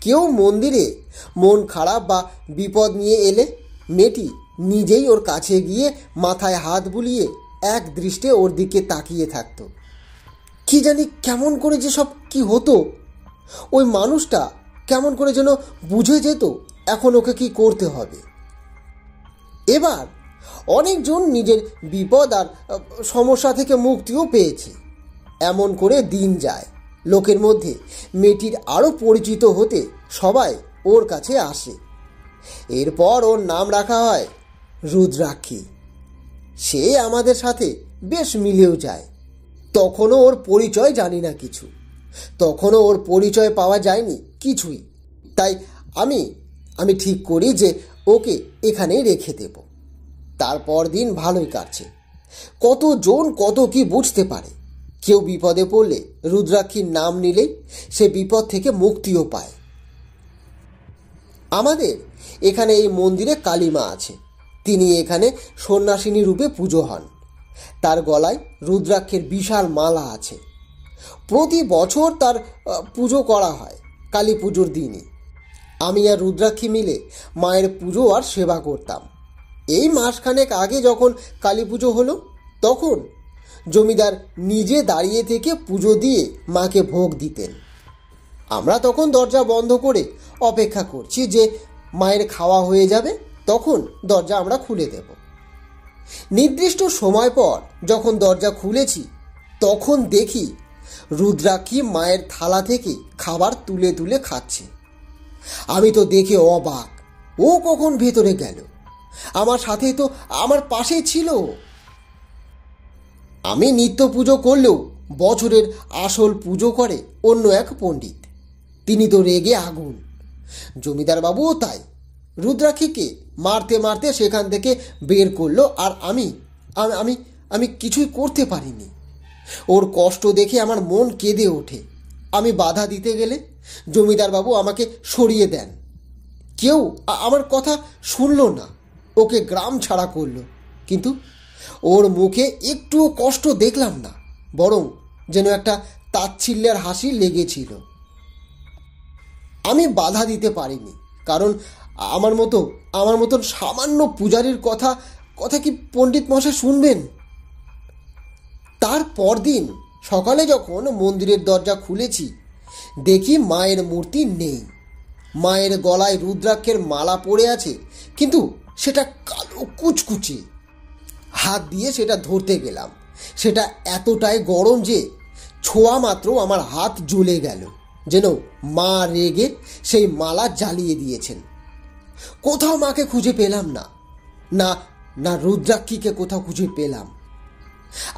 Speaker 1: কেউ মন্দিরে মন খারাপ বা বিপদ নিয়ে এলে মেয়েটি নিজেই ওর কাছে গিয়ে মাথায় হাত বুলিয়ে এক দৃষ্টে ওর দিকে তাকিয়ে থাকতো। কি জানি কেমন করে যে সব কি হতো, ওই মানুষটা কেমন করে যেন বুঝে যেত এখন ওকে কি করতে হবে। এবার অনেকজন নিজের বিপদ আর সমস্যা থেকে মুক্তিও পেয়েছে। এমন করে দিন যায়, লোকের মধ্যে মেয়েটির আরও পরিচিত হতে সবাই ওর কাছে আসে। এরপর ওর নাম রাখা হয় রুদ্রাক্ষী। সে আমাদের সাথে বেশ মিলেও যায়। তখনও ওর পরিচয় জানি না কিছু, তখনও ওর পরিচয় পাওয়া যায়নি কিছুই। তাই আমি আমি ঠিক করি যে ওকে এখানেই রেখে দেব। তারপর দিন ভালোই কাটছে। কতজন কত কি বুঝতে পারে। কেউ বিপদে পড়লে রুদ্রাক্ষীর নাম নিলেই সে বিপদ থেকে মুক্তিও পায়। আমাদের এখানে এই মন্দিরে কালীমা আছে। তিনি এখানে সন্ন্যাসিনী রূপে পুজো হন। তার গলায় রুদ্রাক্ষের বিশাল মালা আছে। প্রতি বছর তার পুজো করা হয় কালী পুজোর দিনই। আমি আর রুদ্রাক্ষী মিলে মায়ের পুজো আর সেবা করতাম। এই মাসখানেক আগে যখন কালী পুজো হলো, তখন জমিদার নিজে দাঁড়িয়ে থেকে পুজো দিয়ে মাকে ভোগ দিতেন। আমরা তখন দরজা বন্ধ করে অপেক্ষা করছি যে মায়ের খাওয়া হয়ে যাবে, তখন দরজা আমরা খুলে দেব। নির্দিষ্ট সময় পর যখন দরজা খুলেছি, তখন দেখি রুদ্রাক্ষী মায়ের থালা থেকে খাবার তুলে তুলে খাচ্ছে। আমি তো দেখে অবাক, ও কখন ভেতরে গেল? আমার সাথে তো আমার পাশেই ছিল। আমি নিত্য পুজো করলেও বছরের আসল পুজো করে অন্য এক পণ্ডিত। তিনি তো রেগে আগুন। জমিদার বাবুও তাই। রুদ্রাক্ষীকে মারতে মারতে সেখান থেকে বের করলো, আর আমি আমি আমি কিছুই করতে পারিনি। ওর কষ্ট দেখে আমার মন কেঁদে ওঠে। আমি বাধা দিতে গেলে জমিদার বাবু আমাকে সরিয়ে দেন। কেউ আমার কথা শুনল না, ওকে গ্রাম ছাড়া করলো। কিন্তু ওর মুখে একটুও কষ্ট দেখলাম না, বরং যেন একটা তাচ্ছিল্যের হাসি লেগেছিল। আমি বাধা দিতে পারিনি, কারণ আমার মতন সামান্য পূজারীর কথা কি পণ্ডিত মশাই শুনবেন? তার পরদিন সকালে যখন মন্দিরের দরজা খুলেছি, দেখি মায়ের মূর্তি নেই। মায়ের গলায় রুদ্রাক্ষের মালা পড়ে আছে, কিন্তু সেটা কালো কুচকুচে। হাত দিয়ে সেটা ধরতে গেলাম, সেটা এতটাই গরম যে ছোঁয়া মাত্র আমার হাত জ্বলে গেল, যেন মা রেগে সেই মালা জ্বালিয়ে দিয়েছেন। কোথাও মাকে খুঁজে পেলাম না, না না রুদ্রাক্ষীকে কোথাও খুঁজে পেলাম।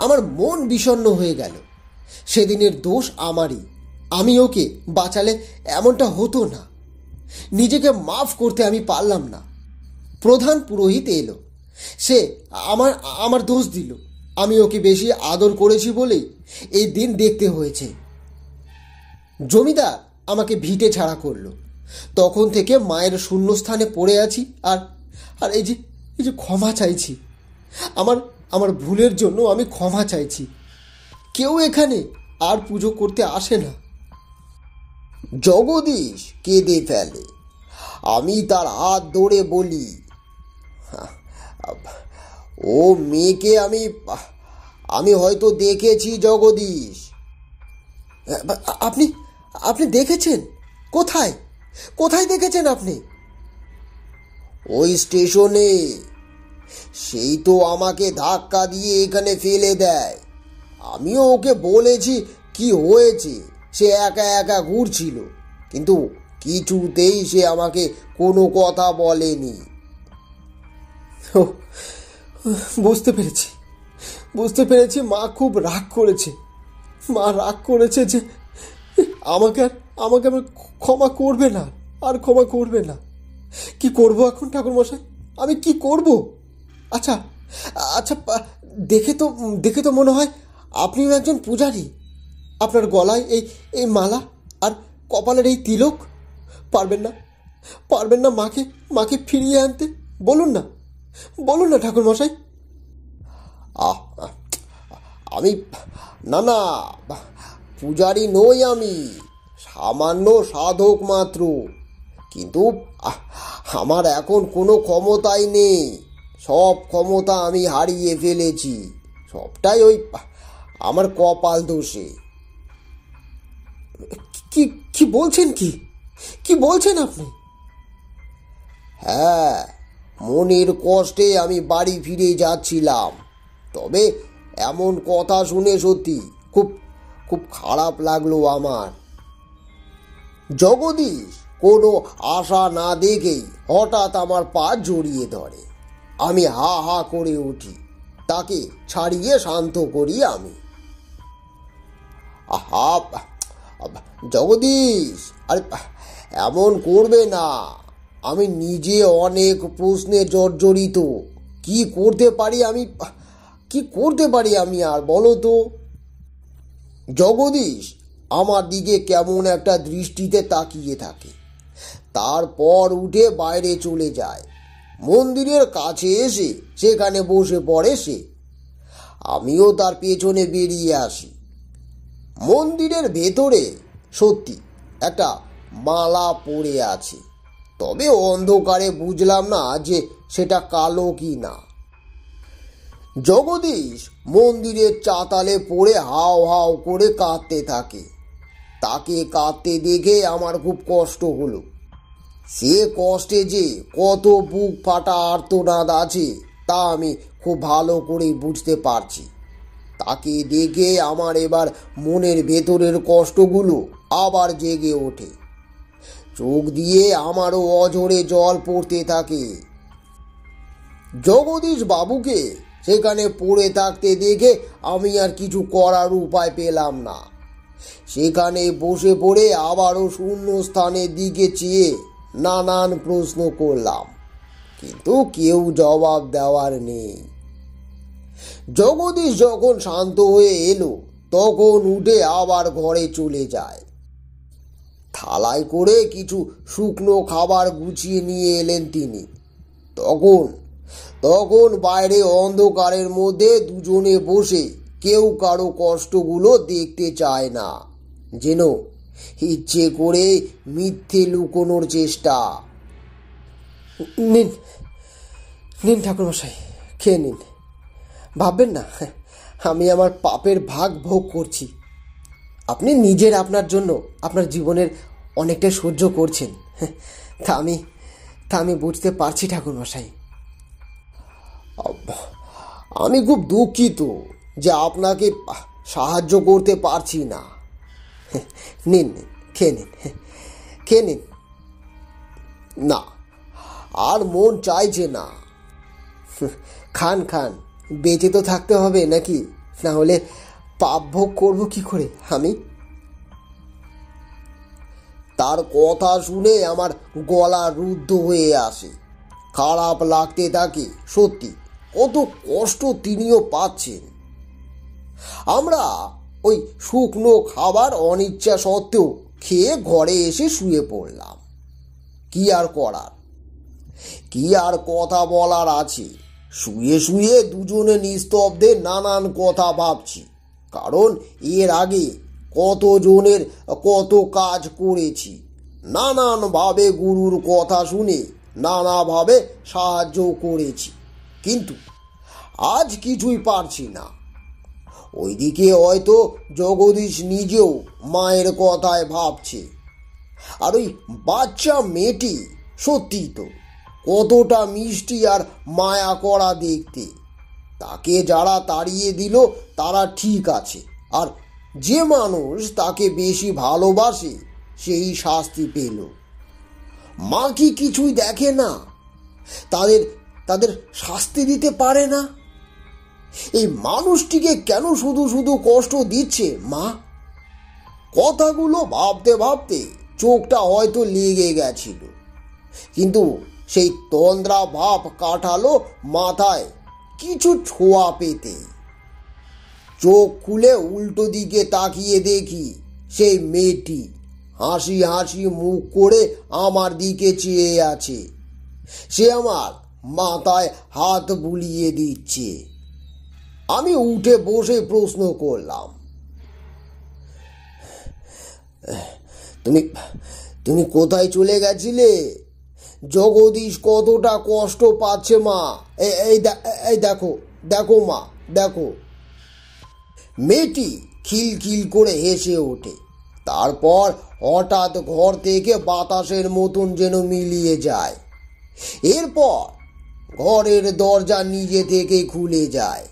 Speaker 1: আমার মন বিষণ্ণ হয়ে গেল। সেদিনের দোষ আমারই। আমি ওকে বাঁচালে এমনটা হতো না। নিজেকে মাফ করতে আমি পারলাম না। প্রধান পুরোহিত এলো। সে আমার দোষ দিল। আমি ওকে বেশি আদর করেছি বলেই এই দিন দেখতে হয়েছে। জমিদার আমাকে ভিটে ছাড়া করলো। তখন থেকে মায়ের শূন্যস্থানে পড়ে আছি। আর এই যে ক্ষমা চাইছি। আমার ভুলের জন্য আমি ক্ষমা চাইছি। কেউ এখানে আর পুজো করতে আসে না। জগদীশ কেঁদে ফেলে। আমি তার হাত ধরে বলি, ও মেয়েকে আমি হয়তো দেখেছি জগদীশ। আপনি দেখেছেন? কোথায় কোথায় দেখেছেন আপনি? ওই স্টেশনে। সেই তো আমাকে ধাক্কা দিয়ে এখানে ফেলে দেয়। আমিও ওকে বলেছি কি হয়েছে, সে একা একা ঘুরছিল, কিন্তু কিছুতেই সে আমাকে কোনো কথা বলেনি। বুঝতে পেরেছি মা খুব রাগ করেছে। মা রাগ করেছে যে আমাকে আমাকে ক্ষমা করবে না, আর ক্ষমা করবে না। কি করব এখন ঠাকুরমশাই? আমি কি করব? আচ্ছা আচ্ছা, দেখে তো মনে হয় আপনিও একজন পূজারী। আপনার গলায় এই মালা আর কপালের এই তিলক। পারবেন না মাকে ফিরিয়ে আনতে? বলুন না ঠাকুরমশাই। আমি না, পূজারী নই, আমি সামান্য সাধক মাত্র। কিন্তু আমার এখন কোনো ক্ষমতাই নেই। সব ক্ষমতা আমি হারিয়ে ফেলেছি। সবটাই ওই আমার কপাল দোষে।
Speaker 2: কি কি বলছেন? কি বলছেন আপনি?
Speaker 1: হ্যাঁ, মনের কষ্টে আমি বাড়ি ফিরে যাচ্ছিলাম। তবে এমন কথা শুনে সত্যি খুব খুব খারাপ লাগলো আমার। জগদীশ কোনো আশা না দেখেই হঠাৎ আমার পা জড়িয়ে ধরে। আমি হা হা করে উঠি, তাকে ছাড়িয়ে শান্ত করি আমি। আহা জগদীশ, আরে এমন করবে না। আমি নিজে অনেক প্রশ্নে জর্জরিত। কি করতে পারি আমি আর বলো তো? জগদীশ আমার দিকে কেমন একটা দৃষ্টিতে তাকিয়ে থাকে, তারপর উঠে বাইরে চলে যায়। মন্দিরের কাছে এসে সেখানে বসে পড়ে সে। আমিও তার পেছনে বেরিয়ে আসি। মন্দিরের ভেতরে সত্যি একটা মালা পড়ে আছে, তবে অন্ধকারে বুঝলাম না যে সেটা কালো কি না। জগদীশ মন্দিরের চাতালে পড়ে হাও হাও করে কাঁদতে থাকে। তাকে কাঁদতে দেখে আমার খুব কষ্ট হলো। সে কষ্টে যে কত বুক ফাটা আর্তনাদ আছে তা আমি খুব ভালো করে বুঝতে পারছি। তাকে দেখে আমার এবার মনের ভেতরের কষ্টগুলো আবার জেগে ওঠে। চোখ দিয়ে আমারও অঝরে জল পড়তে থাকে। জগদীশ বাবুকে সেখানে পড়ে থাকতে দেখে আমি আর কিছু করার উপায় পেলাম না। সেখানে বসে পড়ে আবারও শূন্য স্থানের দিকে চেয়ে নানান প্রশ্ন করলাম, কিন্তু কেউ জবাব দেওয়ার নেই। জগদীশ যখন শান্ত হয়ে এলো তখন উঠে আবার ঘরে চলে যায়। থালায় করে কিছু শুকনো খাবার গুছিয়ে নিয়ে এলেন তিনি। তখন বাইরে অন্ধকারের মধ্যে দুজনে বসে কেউ কারো কষ্টগুলো দেখতে চায় না, যেন ইচ্ছে করে মিথ্যে লুকোনোর চেষ্টা।
Speaker 2: নিন নিন ঠাকুরমশাই, খেয়ে নিন। ভাববেন না আমি আমার পাপের ভাগ ভোগ করছি। আপনি নিজের আপনার জন্য আপনার জীবনের অনেকটা সহ্য করছেন, তা আমি বুঝতে পারছি ঠাকুরমশাই।
Speaker 1: আমি খুব দুঃখিত যে আপনাকে সাহায্য করতে পারছি না।
Speaker 2: নিন নিন, খেয়ে নিন।
Speaker 1: না, আর মন চাইছে না।
Speaker 2: খান, বেঁচে তো থাকতে হবে নাকি? না হলে পাপ ভোগ করবো কি করে আমি?
Speaker 1: তার কথা শুনে আমার গলা রুদ্ধ হয়ে আসে। খারাপ লাগতে থাকে সত্যি, কত কষ্ট তিনিও পাচ্ছেন। আমরা ওই শুকনো খাবার অনিচ্ছা সত্ত্বেও খেয়ে ঘরে এসে শুয়ে পড়লাম। কি আর কথা বলার আছে? শুয়ে শুয়ে দুজনে নিস্তব্ধে নানান কথা ভাবছি। কারণ এর আগে কতজনের কত কাজ করেছি, নানানভাবে গুরুর কথা শুনে নানাভাবে সাহায্য করেছি, কিন্তু আজ কিছুই পারছি না। ওইদিকে হয়তো জগদীশ নিজেও মায়ের কথায় ভাবছে। আর ওই বাচ্চা মেয়েটি সত্যি তো কতটা মিষ্টি আর মায়া করা দেখতে। তাকে যারা তাড়িয়ে দিল তারা ঠিক আছে, আর যে মানুষ তাকে বেশি ভালোবাসে সেই শাস্তি পেল। মা কি কিছুই দেখে না? তাদের শাস্তি দিতে পারে না? এই মানুষটিকে কেন শুধু শুধু কষ্ট দিচ্ছে মা? কথাগুলো ভাবতে ভাবতে চোখটা হয়তো লেগে গেছিল, কিন্তু সেই তন্দ্রা ভাব কাটালো মাথায় কিছু ছোঁয়া পেতে। চোখ খুলে উল্টো দিকে তাকিয়ে দেখি সেই মেয়েটি হাসি হাসি মুখ করে আমার দিকে চেয়ে আছে। সে আমার মাথায় হাত বুলিয়ে দিচ্ছে। আমি উঠে বসে প্রশ্ন করলাম, তুমি কোথায় চলে গেছিলে? জগদীশ কতটা কষ্ট পাচ্ছে মা। এই দেখো মা, দেখো। মেয়েটি খিলখিল করে হেসে ওঠে। তারপর হঠাৎ ঘর থেকে বাতাসের মতন যেন মিলিয়ে যায়। এরপর ঘরের দরজা নিজে থেকে খুলে যায়।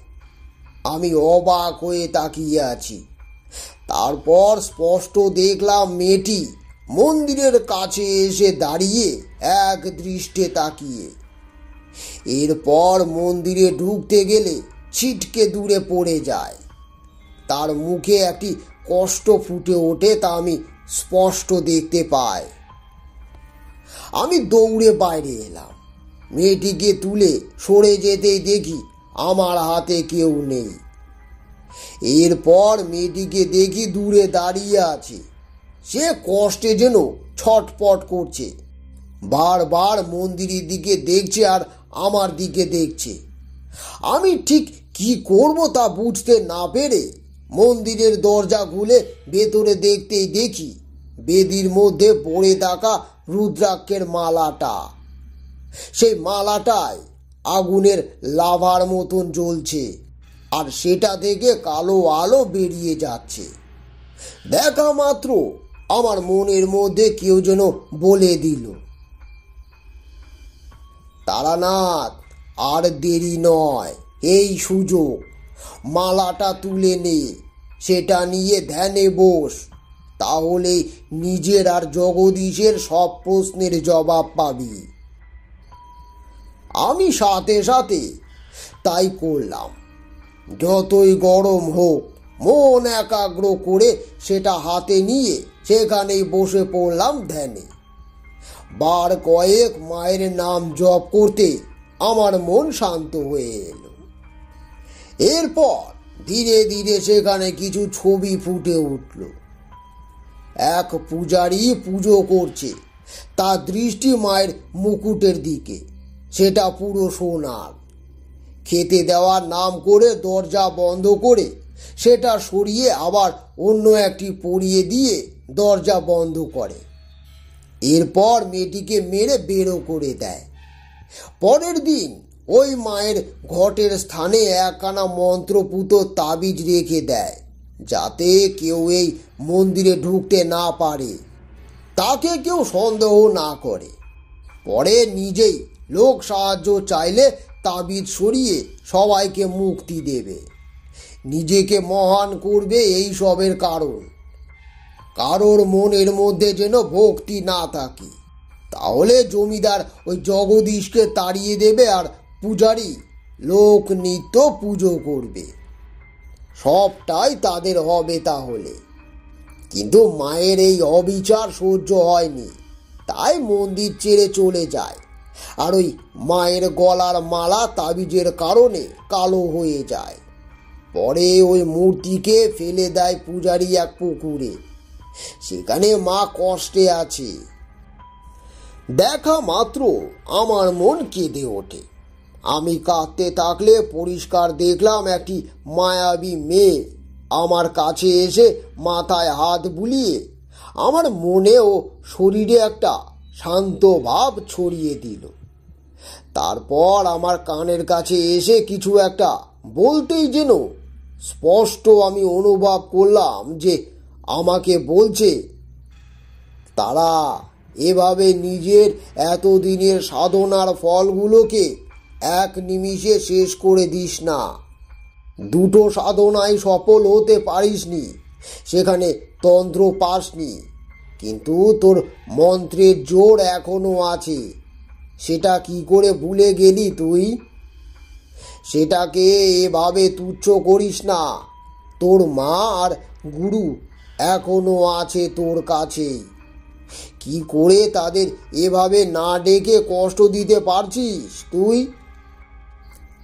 Speaker 1: আমি অবাক হয়ে তাকিয়ে আছি। তারপর স্পষ্ট দেখলাম মেয়েটি মন্দিরের কাছে এসে দাঁড়িয়ে এক দৃষ্টে তাকিয়ে। এরপর মন্দিরে ঢুকতে গেলে ছিটকে দূরে পড়ে যায়। তার মুখে একটি কষ্ট ফুটে ওঠে, তা আমি স্পষ্ট দেখতে পাই। আমি দৌড়ে বাইরে এলাম। মেয়েটিকে তুলে সরে যেতেই দেখি আমার হাতে কেউ নেই। এরপর মেয়েটিকে দেখি দূরে দাঁড়িয়ে আছে। সে কষ্টে যেন ছটপট করছে, বারবার মন্দিরের দিকে দেখছে আর আমার দিকে দেখছে। আমি ঠিক কি করব তা বুঝতে না পেরে মন্দিরের দরজা খুলে ভেতরে দেখতেই দেখি বেদির মধ্যে পড়ে থাকা রুদ্রাক্ষের মালাটা। সেই মালাটায় আগুনের লাভার মতন জ্বলছে আর সেটা থেকে কালো আলো বেরিয়ে যাচ্ছে। দেখা মাত্র আমার মনের মধ্যে কেউ যেন বলে দিল, তারানাথ, আর দেরি নয়, এই সুযোগ, মালাটা তুলে নে, সেটা নিয়ে ধ্যানে বস, তাহলে নিজের আর জগদীশের সব প্রশ্নের জবাব পাবি। আমি সাথে সাথে তাই করলাম। যতই গরম হোক, মন একাগ্র করে সেটা হাতে নিয়ে সেখানেই বসে পড়লাম ধ্যানে। বার কয়েক মায়ের নাম জপ করতে আমার মন শান্ত হয়ে এলো। এরপর ধীরে ধীরে সেখানে কিছু ছবি ফুটে উঠল। এক পূজারী পুজো করছে, তার দৃষ্টি মায়ের মুকুটের দিকে। সেটা পুরো সোনার। খেতে দেওয়ার নাম করে দরজা বন্ধ করে সেটা সরিয়ে আবার অন্য একটি পরিয়ে দিয়ে দরজা বন্ধ করে। এরপর মেয়েটিকে মেরে বেরো করে দেয়। পরের দিন ওই মায়ের ঘটের স্থানে একখানা মন্ত্রপুত তাবিজ রেখে দেয়, যাতে কেউ এই মন্দিরে ঢুকতে না পারে, তাকে কেউ সন্দেহ না করে। পরে নিজেই লোক সাহায্য চাইলে তাবিজ সরিয়ে সবাইকে মুক্তি দেবে, নিজেকে মহান করবে। এই সবের কারণ কারোর মনের মধ্যে যেন ভক্তি না থাকে, তাহলে জমিদার ওই জগদীশকে তাড়িয়ে দেবে আর পূজারী লোক নিত্য পুজো করবে। সবটাই তাদের হবে তাহলে। কিন্তু মায়ের এই অবিচার সহ্য হয়নি, তাই মন্দির ছেড়ে চলে যায়। আর ওই মায়ের গলার মালা তাবিজের কারণে কালো হয়ে যায়। পরে ওই মূর্তিকে ফেলে দেয় পূজারী এক পুকুরে। সেখানে মা কষ্টে আছে। দেখা মাত্র আমার মন কেঁদে ওঠে। আমি কাঁদতে থাকলে পরিষ্কার দেখলাম একটি মায়াবী মেয়ে আমার কাছে এসে মাথায় হাত বুলিয়ে আমার মনে ও শরীরে একটা শান্ত ভাব ছড়িয়ে দিল। তারপর আমার কানের কাছে এসে কিছু একটা বলতেই যেন স্পষ্ট আমি অনুভব করলাম যে আমাকে বলছে, তারা এভাবে নিজের এতদিনের সাধনার ফলগুলোকে এক নিমিষে শেষ করে দিস না। দুটো সাধনায় সফল হতে পারিসনি, সেখানে তন্ত্র পাসনি, কিন্তু তোর মন্ত্রের জোর এখনো আছে। সেটা কি করে ভুলে গেলি তুই? সেটাকে এভাবে তুচ্ছ করিস না। তোর মা আর গুরু এখনো আছে তোর কাছে। কি করে তাদের এভাবে না ডেকে কষ্ট দিতে পারছিস তুই?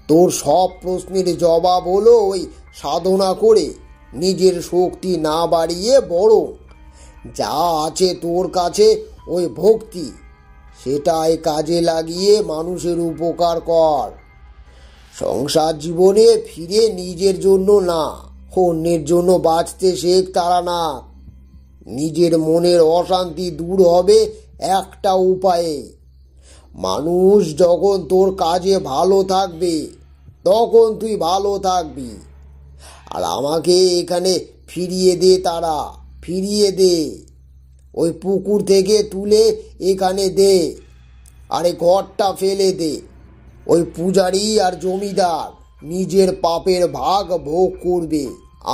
Speaker 1: তোর সব প্রশ্নের জবাব হলো ওই সাধনা করে নিজের শক্তি না বাড়িয়ে বরং যা আছে তোর কাছে ওই ভক্তি, সেটাই কাজে লাগিয়ে মানুষের উপকার কর। সংসার জীবনে ফিরে নিজের জন্য না, অন্যের জন্য বাঁচতে শেখ তারানাথ। নিজের মনের অশান্তি দূর হবে একটা উপায়ে। মানুষ যখন তোর কাজে ভালো থাকবে তখন তুই ভালো থাকবি, আর আমাকে এখানে ফিরিয়ে দে, তারা ফিরিয়ে দে। ওই পুকুর থেকে তুলে এখানে দে, আরে ঘরটা ফেলে দে। ওই পূজারি আর জমিদার নিজের পাপের ভাগ ভোগ করবে,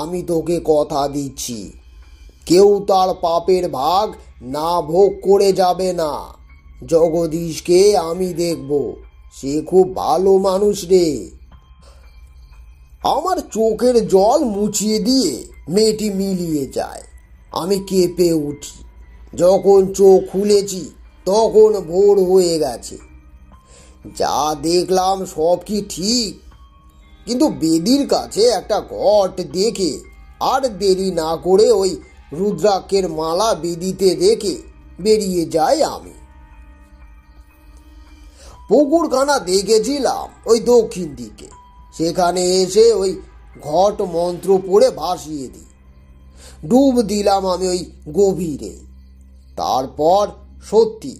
Speaker 1: আমি তোকে কথা দিচ্ছি। কেউ তার পাপের ভাগ না ভোগ করে যাবে না। জগদীশকে আমি দেখব, সে খুব ভালো মানুষ রে। আমার চোখের জল মুছিয়ে দিয়ে মেয়েটি মিলিয়ে যায়। আমি কেঁপে উঠি। যখন চোখ খুলেছি তখন ভোর হয়ে গেছে। যা দেখলাম সব কি ঠিক, কিন্তু বেদির কাছে একটা ঘট দেখে আর দেরি না করে ওই রুদ্রাক্ষের মালা বেদিতে রেখে বেরিয়ে যাই আমি। পুকুরখানা দেখেছিলাম ওই দক্ষিণ দিকে, সেখানে এসে ওই ঘট মন্ত্র পড়ে ভাসিয়ে দিই। ডুব দিলাম আমি ওই গভীরে। তারপর সত্যি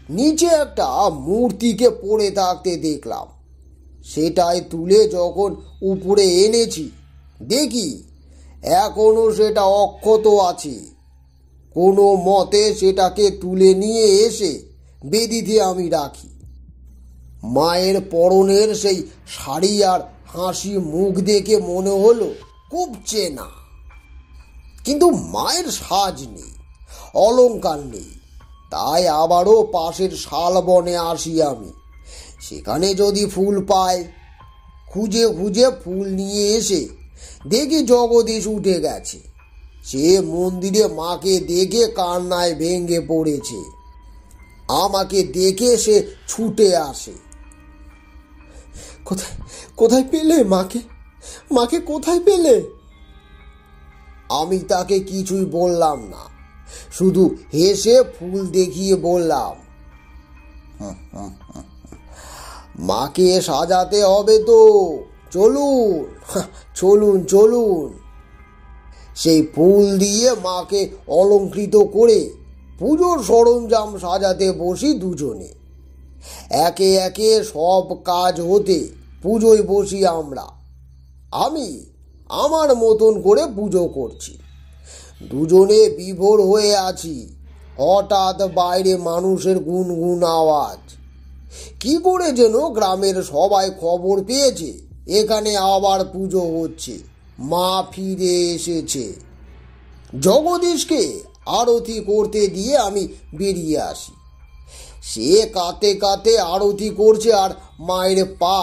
Speaker 1: নিচে একটা মূর্তিকে পড়ে থাকতে দেখলাম। সেটাই তুলে যখন উপরে এনেছি, দেখি এখনো সেটা অক্ষত আছে। কোনো মতে সেটাকে তুলে নিয়ে এসে বেদিতে আমি রাখি। মায়ের পরনের সেই শাড়ি আর হাসি মুখ দেখে মনে হলো খুব চেনা, কিন্তু মায়ের সাজ নেই, অলংকার নেই। তাই আবারও পাশের শালবনে আসি আমি। সেখানে যদি ফুল পাই। খুঁজে খুঁজে ফুল নিয়ে এসে দেখি জগদীশ উঠে গেছে। সে মন্দিরে মাকে দেখে কান্নায় ভেঙে পড়েছে। আমাকে দেখে সে ছুটে আসে।
Speaker 2: কোথায় কোথায় পেলে মাকে? মাকে কোথায় পেলে?
Speaker 1: আমি তাকে কিছুই বললাম না, শুধু হেসে ফুল দেখিয়ে বললাম, মাকে সাজাতে হবে তো, চলুন চলুন চলুন। সেই ফুল দিয়ে মাকে অলঙ্কৃত করে পুজোর সরঞ্জাম সাজাতে বসি দুজনে। একে একে সব কাজ হতে পুজোয় বসি আমরা। আমি আমার মতন করে পুজো করছি, দুজনে বিভোর হয়ে আছি। হঠাৎ বাইরে মানুষের গুনগুন আওয়াজ। কি করে যেন গ্রামের সবাই খবর পেয়েছে এখানে আবার পুজো হচ্ছে, মা ফিরে এসেছে। জগদীশকে আরতি করতে দিয়ে আমি বেরিয়ে আসি। সে কাঁদতে কাঁদতে আরতি করছে আর মায়ের পা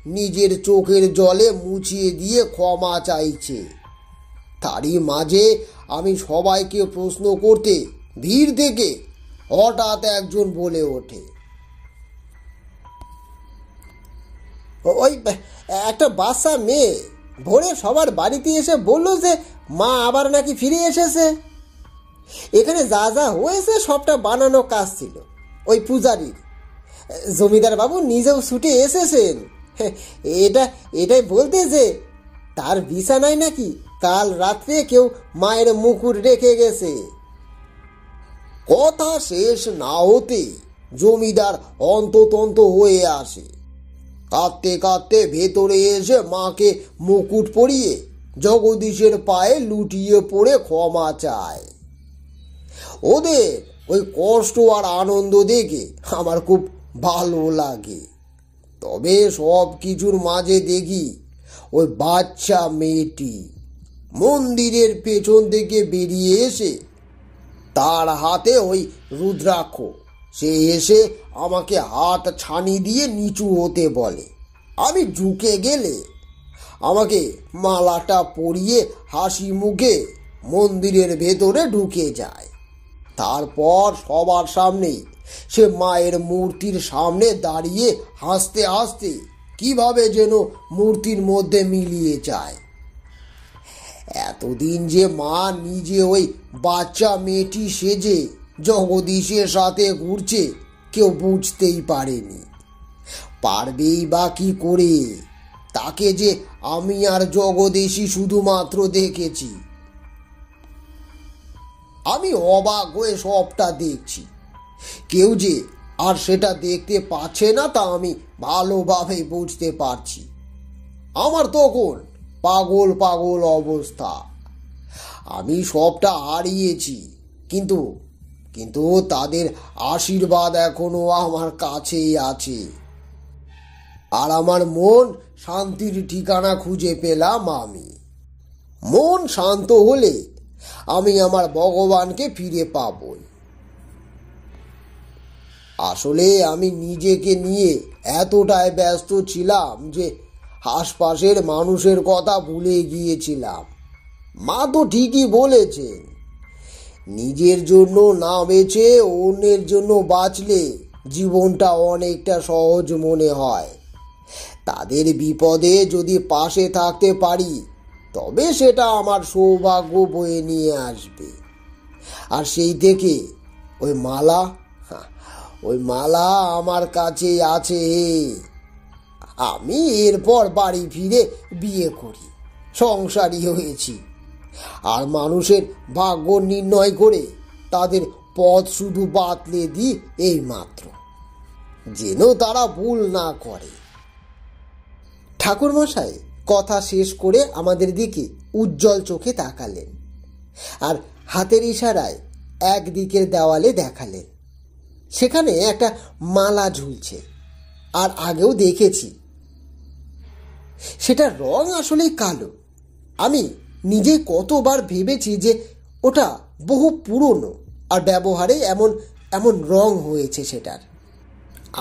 Speaker 1: নিজের চোখের জলে মুছিয়ে দিয়ে ক্ষমা চাইছে। তারই মাঝে আমি সবাইকে প্রশ্ন করতে ভিড় থেকে হঠাৎ একজন বলে ওঠে,
Speaker 2: ওই একটা বাচ্চা মেয়ে ভোরে সবার বাড়িতে এসে বলল যে মা আবার নাকি ফিরে এসেছে। এখানে যা যা হয়েছে সবটা বানানো কাজ ছিল ওই পূজারীর। জমিদার বাবু নিজেও ছুটে এসেছেন এটাই বলতে যে তার বিছানায় নাকি কাল রাত্রে কেউ মায়ের মুকুট রেখে গেছে।
Speaker 1: কথা শেষ না হতে জমিদার অন্ততন্ত হয়ে আসে। কাঁদতে কাঁদতে ভেতরে এসে মাকে মুকুট পরিয়ে জগদীশের পায়ে লুটিয়ে পড়ে ক্ষমা চায়। ওদের ওই কষ্ট আর আনন্দ দেখে আমার খুব ভালো লাগে। তবে সব কিছুর মাঝে দেখি ওই বাচ্চা মেয়েটি মন্দিরের পেছন থেকে বেরিয়ে এসে তার হাতে ওই রুদ্রাক্ষ। সে এসে আমাকে হাত ছানি দিয়ে নিচু হতে বলে। আমি ঝুঁকে গেলে আমাকে মালাটা পরিয়ে হাসি মুখে মন্দিরের ভেতরে ঢুকে যায়। তারপর সবার সামনে সে মায়ের মূর্তির সামনে দাঁড়িয়ে হাসতে হাসতে কিভাবে যেন মূর্তির মধ্যে মিলিয়ে যায়। এতদিন যে মা নিজে ওই বাচ্চা মেয়েটি সেজে জগদীশের সাথে ঘুরছে কেউ বুঝতেই পারেনি। পারবেই বা কি করে? তাকে যে আমি আর জগদীশই শুধুমাত্র দেখেছি। আমি অবাক হয়ে সবটা দেখছি। কেউ যে আর সেটা দেখতে পাচ্ছে না তা আমি ভালোভাবে বুঝতে পারছি। আমার তখন পাগল পাগল অবস্থা। আমি সবটা হারিয়েছি, কিন্তু কিন্তু তাদের আশীর্বাদ এখনো আমার কাছেই আছে। আর আমার মন শান্তির ঠিকানা খুঁজে পেলাম আমি। মন শান্ত হলে আমি আমার ভগবানকে ফিরে পাবই। আসলে আমি নিজেকে নিয়ে এতটাই ব্যস্ত ছিলাম যে আশপাশের মানুষের কথা ভুলে গিয়েছিলাম। মা তো ঠিকই বলেছেন, নিজের জন্য না বেঁচে অন্যের জন্য বাঁচলে জীবনটা অনেকটা সহজ মনে হয়। তাদের বিপদে যদি পাশে থাকতে পারি তবে সেটা আমার সৌভাগ্য বয়ে নিয়ে আসবে। আর সেই থেকে ওই মালা আমার কাছেই আছে। আমি এরপর বাড়ি ফিরে বিয়ে করি, সংসারী হয়েছি, আর মানুষের ভাগ্য নির্ণয় করে তাদের পথ শুধু বাতলে দিই, এই মাত্র, যেন তারা ভুল না করে।
Speaker 2: ঠাকুরমশাই কথা শেষ করে আমাদের দিকে উজ্জ্বল চোখে তাকালেন আর হাতের ইশারায় একদিকের দেওয়ালে দেখালেন। সেখানে একটা মালা ঝুলছে, আর আগেও দেখেছি। সেটার রং আসলেই কালো। আমি নিজে কতবার ভেবেছি যে ওটা বহু পুরনো আর ব্যবহারে এমন এমন রং হয়েছে সেটার।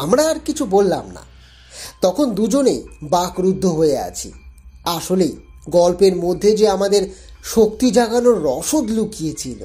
Speaker 2: আমরা আর কিছু বললাম না, তখন দুজনেই বাকরুদ্ধ হয়ে আছি। আসলেই গল্পের মধ্যে যে আমাদের শক্তি জাগানোর রসদ লুকিয়েছিল।